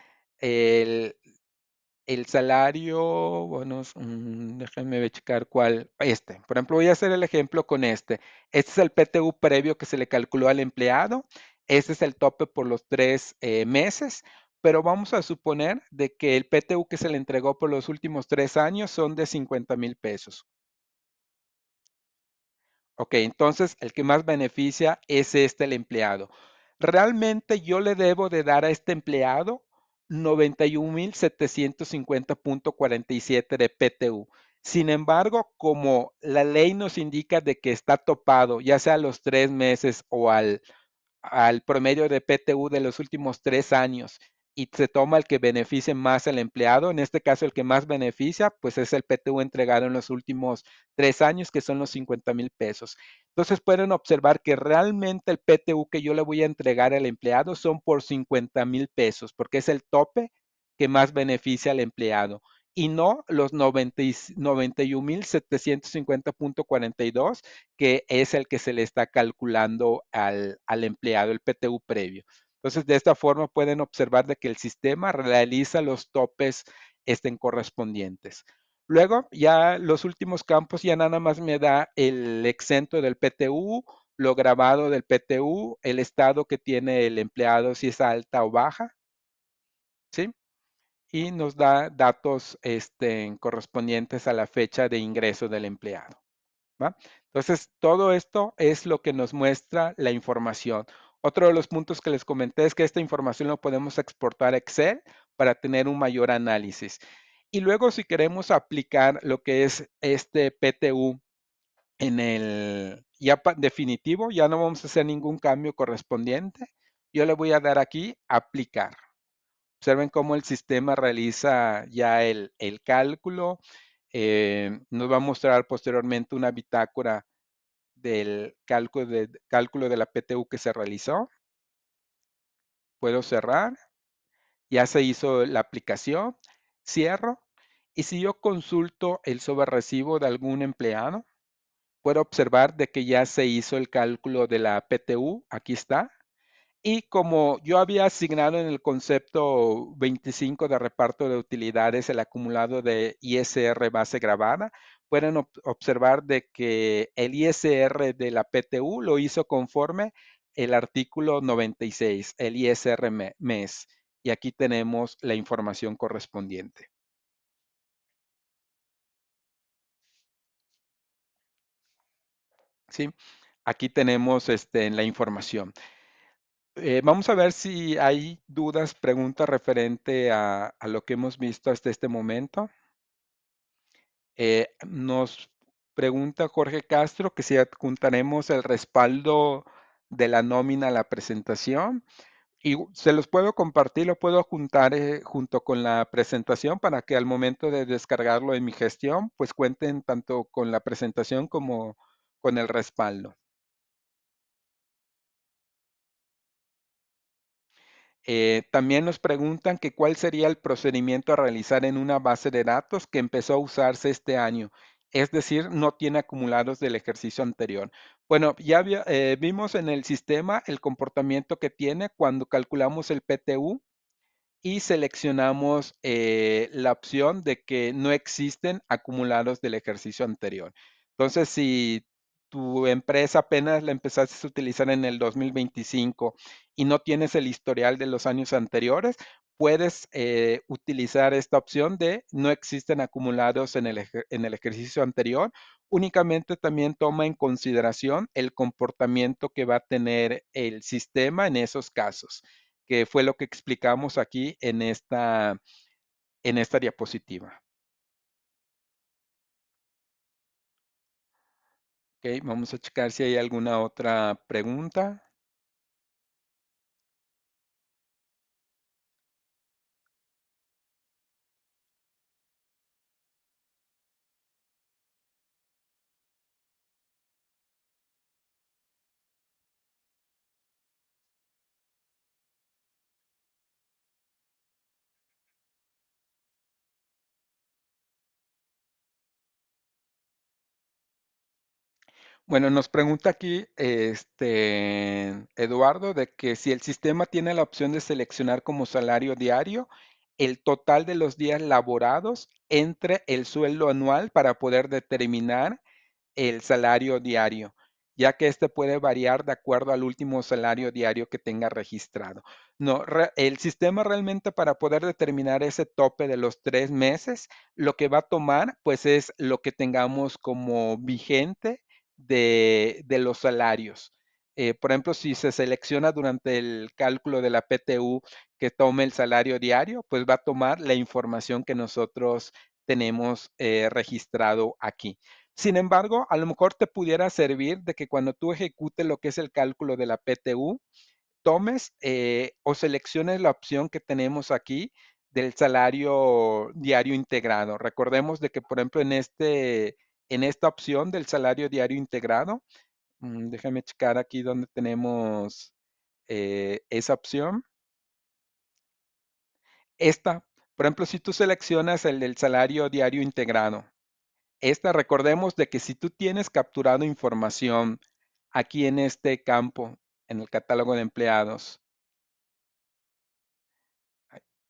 el salario, bueno, déjame checar cuál, por ejemplo, voy a hacer el ejemplo con este. Este es el PTU previo que se le calculó al empleado. Este es el tope por los 3 meses, pero vamos a suponer de que el PTU que se le entregó por los últimos 3 años son de 50,000 pesos. Ok, entonces el que más beneficia es el empleado. Realmente yo le debo de dar a este empleado 91,750,47 de PTU. Sin embargo, como la ley nos indica de que está topado, ya sea a los 3 meses o al promedio de PTU de los últimos 3 años y se toma el que beneficie más al empleado, en este caso el que más beneficia, pues es el PTU entregado en los últimos 3 años, que son los 50,000 pesos. Entonces pueden observar que realmente el PTU que yo le voy a entregar al empleado son por 50,000 pesos, porque es el tope que más beneficia al empleado y no los 91,750,42, que es el que se le está calculando al empleado, el PTU previo. Entonces, de esta forma pueden observar de que el sistema realiza los topes correspondientes. Luego, ya los últimos campos ya nada más me da el exento del PTU, lo grabado del PTU, el estado que tiene el empleado, si es alta o baja, ¿sí? Y nos da datos correspondientes a la fecha de ingreso del empleado. ¿Va? Entonces, todo esto es lo que nos muestra la información. Otro de los puntos que les comenté es que esta información lo podemos exportar a Excel para tener un mayor análisis. Y luego, si queremos aplicar lo que es este PTU en el ya definitivo, ya no vamos a hacer ningún cambio correspondiente. Yo le voy a dar aquí aplicar. Observen cómo el sistema realiza ya el cálculo. Nos va a mostrar posteriormente una bitácora del cálculo de la PTU que se realizó. Puedo cerrar. Ya se hizo la aplicación. Cierro. Y si yo consulto el sobrerecibo de algún empleado, puedo observar de que ya se hizo el cálculo de la PTU. Aquí está. Y como yo había asignado en el concepto 25 de reparto de utilidades el acumulado de ISR base grabada, pueden observar de que el ISR de la PTU lo hizo conforme el artículo 96, el ISR mes. Y aquí tenemos la información correspondiente. ¿Sí? Aquí tenemos la información. Vamos a ver si hay dudas, preguntas referente a lo que hemos visto hasta este momento. Nos pregunta Jorge Castro que si adjuntaremos el respaldo de la nómina a la presentación. Y se los puedo compartir, lo puedo juntar junto con la presentación para que al momento de descargarlo en mi gestión, pues cuenten tanto con la presentación como con el respaldo. También nos preguntan que cuál sería el procedimiento a realizar en una base de datos que empezó a usarse este año, es decir, no tiene acumulados del ejercicio anterior. Bueno, ya vimos en el sistema el comportamiento que tiene cuando calculamos el PTU y seleccionamos la opción de que no existen acumulados del ejercicio anterior. Entonces, si tu empresa apenas la empezaste a utilizar en el 2025 y no tienes el historial de los años anteriores, puedes utilizar esta opción de no existen acumulados en el ejercicio anterior. Únicamente también toma en consideración el comportamiento que va a tener el sistema en esos casos, que fue lo que explicamos aquí en esta diapositiva. Ok, vamos a checar si hay alguna otra pregunta. Bueno, nos pregunta aquí Eduardo de que si el sistema tiene la opción de seleccionar como salario diario el total de los días laborados entre el sueldo anual para poder determinar el salario diario, ya que este puede variar de acuerdo al último salario diario que tenga registrado. No, el sistema realmente para poder determinar ese tope de los 3 meses, lo que va a tomar pues es lo que tengamos como vigente de los salarios. Por ejemplo, si se selecciona durante el cálculo de la PTU que tome el salario diario, pues va a tomar la información que nosotros tenemos registrado aquí. Sin embargo, a lo mejor te pudiera servir de que cuando tú ejecutes lo que es el cálculo de la PTU, tomes o selecciones la opción que tenemos aquí del salario diario integrado. Recordemos de que, por ejemplo, en esta opción del salario diario integrado, déjame checar aquí donde tenemos esa opción. Esta, por ejemplo, si tú seleccionas el del salario diario integrado, recordemos de que si tú tienes capturado información aquí en este campo, en el catálogo de empleados,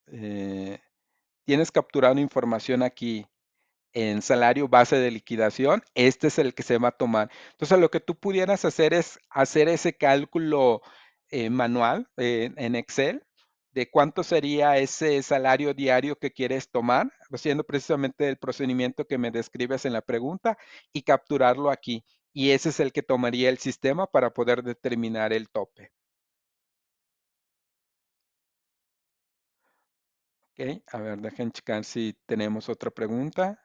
eh, tienes capturado información aquí en salario base de liquidación, este es el que se va a tomar. Entonces, lo que tú pudieras hacer es hacer ese cálculo manual en Excel de cuánto sería ese salario diario que quieres tomar, haciendo precisamente el procedimiento que me describes en la pregunta y capturarlo aquí. Y ese es el que tomaría el sistema para poder determinar el tope. ¿Ok? A ver, dejen checar si tenemos otra pregunta.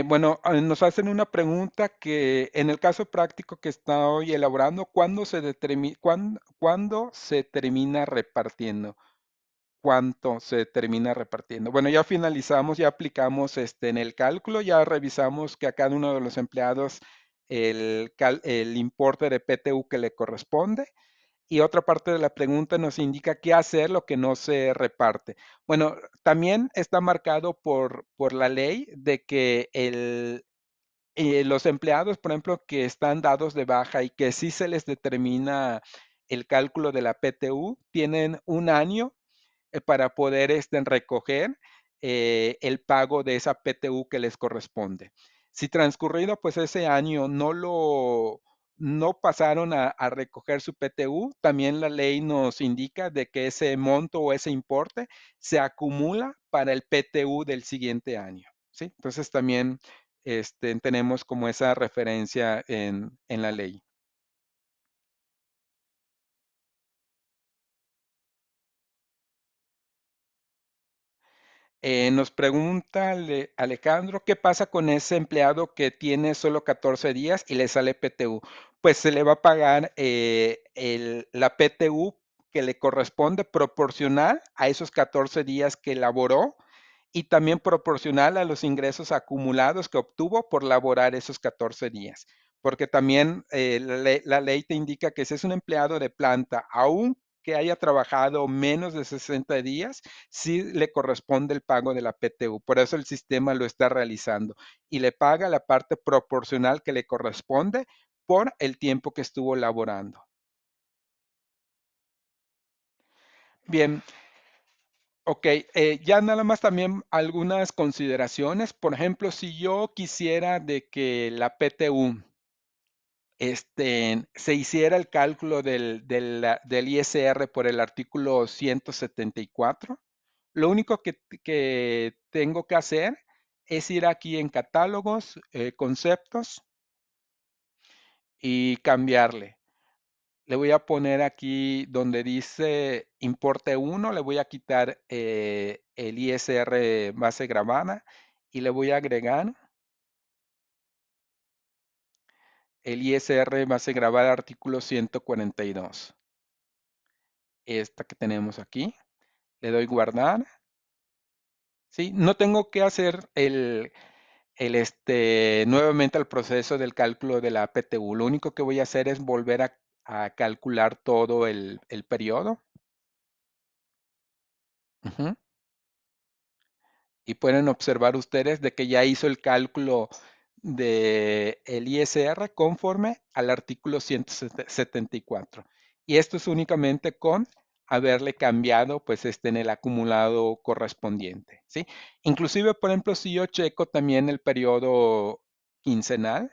Bueno, nos hacen una pregunta que en el caso práctico que estoy elaborando, ¿cuándo se termina repartiendo? ¿Cuánto se termina repartiendo? Bueno, ya finalizamos, ya aplicamos en el cálculo, ya revisamos que a cada uno de los empleados el importe de PTU que le corresponde. Y otra parte de la pregunta nos indica qué hacer lo que no se reparte. Bueno, también está marcado por la ley de que los empleados, por ejemplo, que están dados de baja y que sí se les determina el cálculo de la PTU, tienen un año para poder recoger el pago de esa PTU que les corresponde. Si transcurrido pues ese año no pasaron a recoger su PTU, también la ley nos indica de que ese monto o ese importe se acumula para el PTU del siguiente año, ¿sí? Entonces también tenemos como esa referencia en la ley. Nos pregunta Alejandro, ¿qué pasa con ese empleado que tiene solo 14 días y le sale PTU? Pues se le va a pagar la PTU que le corresponde proporcional a esos 14 días que laboró y también proporcional a los ingresos acumulados que obtuvo por laborar esos 14 días. Porque también la ley te indica que si es un empleado de planta, aún que haya trabajado menos de 60 días, sí le corresponde el pago de la PTU. Por eso el sistema lo está realizando y le paga la parte proporcional que le corresponde por el tiempo que estuvo laborando. Bien, ok, ya nada más también algunas consideraciones. Por ejemplo, si yo quisiera de que la PTU se hiciera el cálculo del ISR por el artículo 174, lo único que tengo que hacer es ir aquí en catálogos, conceptos y cambiarle. Le voy a poner aquí donde dice importe 1, le voy a quitar el ISR base grabada y le voy a agregar el ISR base grabada artículo 142. Esta que tenemos aquí. Le doy guardar. ¿Sí? No tengo que hacer nuevamente el proceso del cálculo de la PTU. Lo único que voy a hacer es volver a calcular todo el periodo. Ujú. Y pueden observar ustedes de que ya hizo el cálculo de el ISR conforme al artículo 174. Y esto es únicamente con haberle cambiado pues en el acumulado correspondiente, ¿sí? Inclusive, por ejemplo, si yo checo también el periodo quincenal,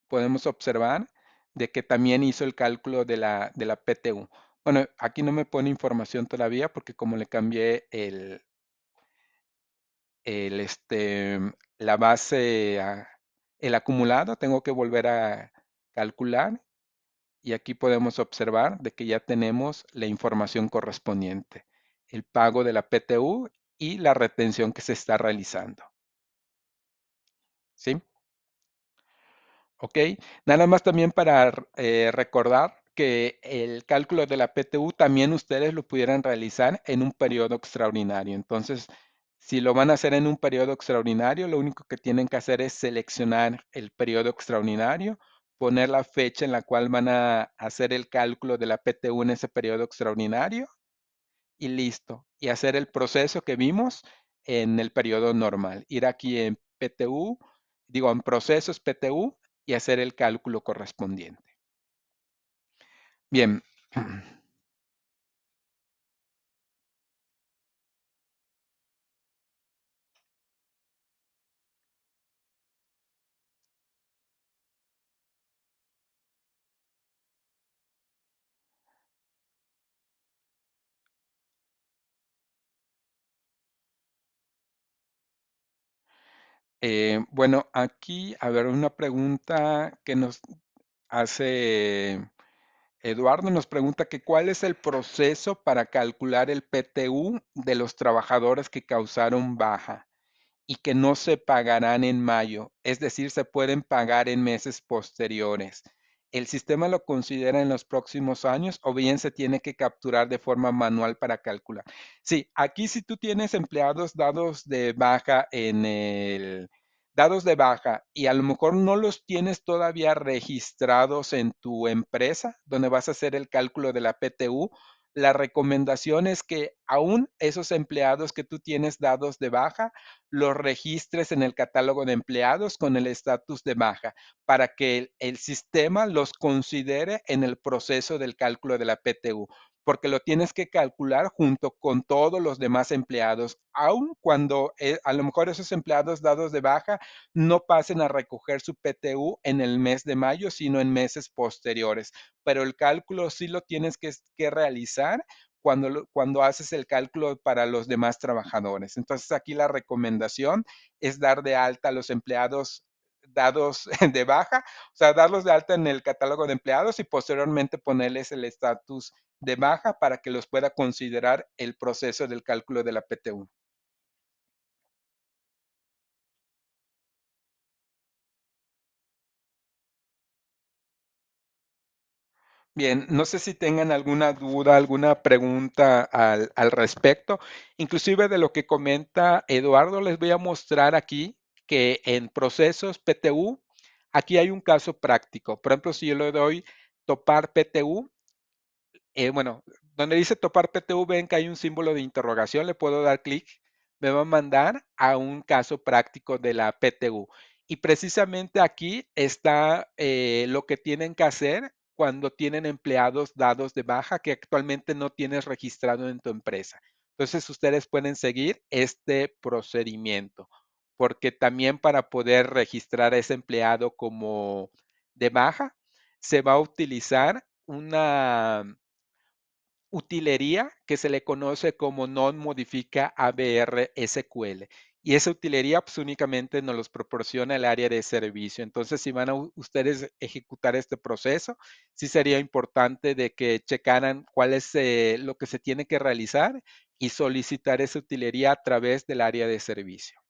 podemos observar de que también hizo el cálculo de la PTU. Bueno, aquí no me pone información todavía porque como le cambié el, este, la base, el acumulado, tengo que volver a calcular y aquí podemos observar de que ya tenemos la información correspondiente, el pago de la PTU y la retención que se está realizando, ¿sí? Ok, nada más también para recordar que el cálculo de la PTU también ustedes lo pudieran realizar en un periodo extraordinario. Entonces, si lo van a hacer en un periodo extraordinario, lo único que tienen que hacer es seleccionar el periodo extraordinario, poner la fecha en la cual van a hacer el cálculo de la PTU en ese periodo extraordinario y listo. Y hacer el proceso que vimos en el periodo normal. Ir aquí en PTU, digo, en procesos PTU y hacer el cálculo correspondiente. Bien. Bueno, aquí, a ver, una pregunta que nos hace Eduardo, nos pregunta que cuál es el proceso para calcular el PTU de los trabajadores que causaron baja y que no se pagarán en mayo, es decir, se pueden pagar en meses posteriores. ¿El sistema lo considera en los próximos años o bien se tiene que capturar de forma manual para calcular? Sí, aquí si tú tienes empleados dados de baja dados de baja y a lo mejor no los tienes todavía registrados en tu empresa donde vas a hacer el cálculo de la PTU, la recomendación es que aún esos empleados que tú tienes dados de baja, los registres en el catálogo de empleados con el estatus de baja para que el sistema los considere en el proceso del cálculo de la PTU, porque lo tienes que calcular junto con todos los demás empleados, aun cuando a lo mejor esos empleados dados de baja no pasen a recoger su PTU en el mes de mayo, sino en meses posteriores. Pero el cálculo sí lo tienes que realizar cuando haces el cálculo para los demás trabajadores. Entonces aquí la recomendación es dar de alta a los empleados dados de baja, o sea, darlos de alta en el catálogo de empleados y posteriormente ponerles el estatus de baja para que los pueda considerar el proceso del cálculo de la PTU. Bien, no sé si tengan alguna duda, alguna pregunta al respecto. Inclusive de lo que comenta Eduardo, les voy a mostrar aquí que en procesos PTU, aquí hay un caso práctico. Por ejemplo, si yo le doy topar PTU, bueno, donde dice topar PTU, ven que hay un símbolo de interrogación, le puedo dar clic, me va a mandar a un caso práctico de la PTU. Y precisamente aquí está lo que tienen que hacer cuando tienen empleados dados de baja que actualmente no tienes registrado en tu empresa. Entonces, ustedes pueden seguir este procedimiento, porque también para poder registrar a ese empleado como de baja, se va a utilizar una utilería que se le conoce como non-modifica ABR SQL. Y esa utilería pues únicamente nos los proporciona el área de servicio. Entonces, si van a ustedes ejecutar este proceso, sí sería importante de que checaran cuál es lo que se tiene que realizar y solicitar esa utilería a través del área de servicio.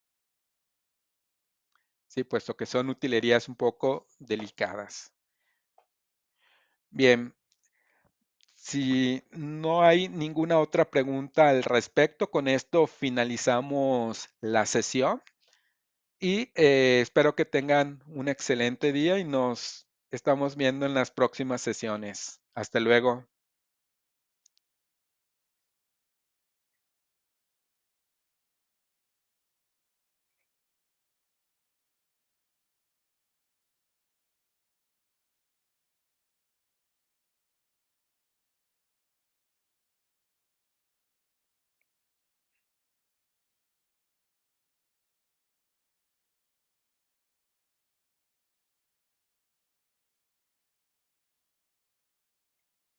Sí, puesto que son utilerías un poco delicadas. Bien, si no hay ninguna otra pregunta al respecto, con esto finalizamos la sesión y espero que tengan un excelente día y nos estamos viendo en las próximas sesiones. Hasta luego.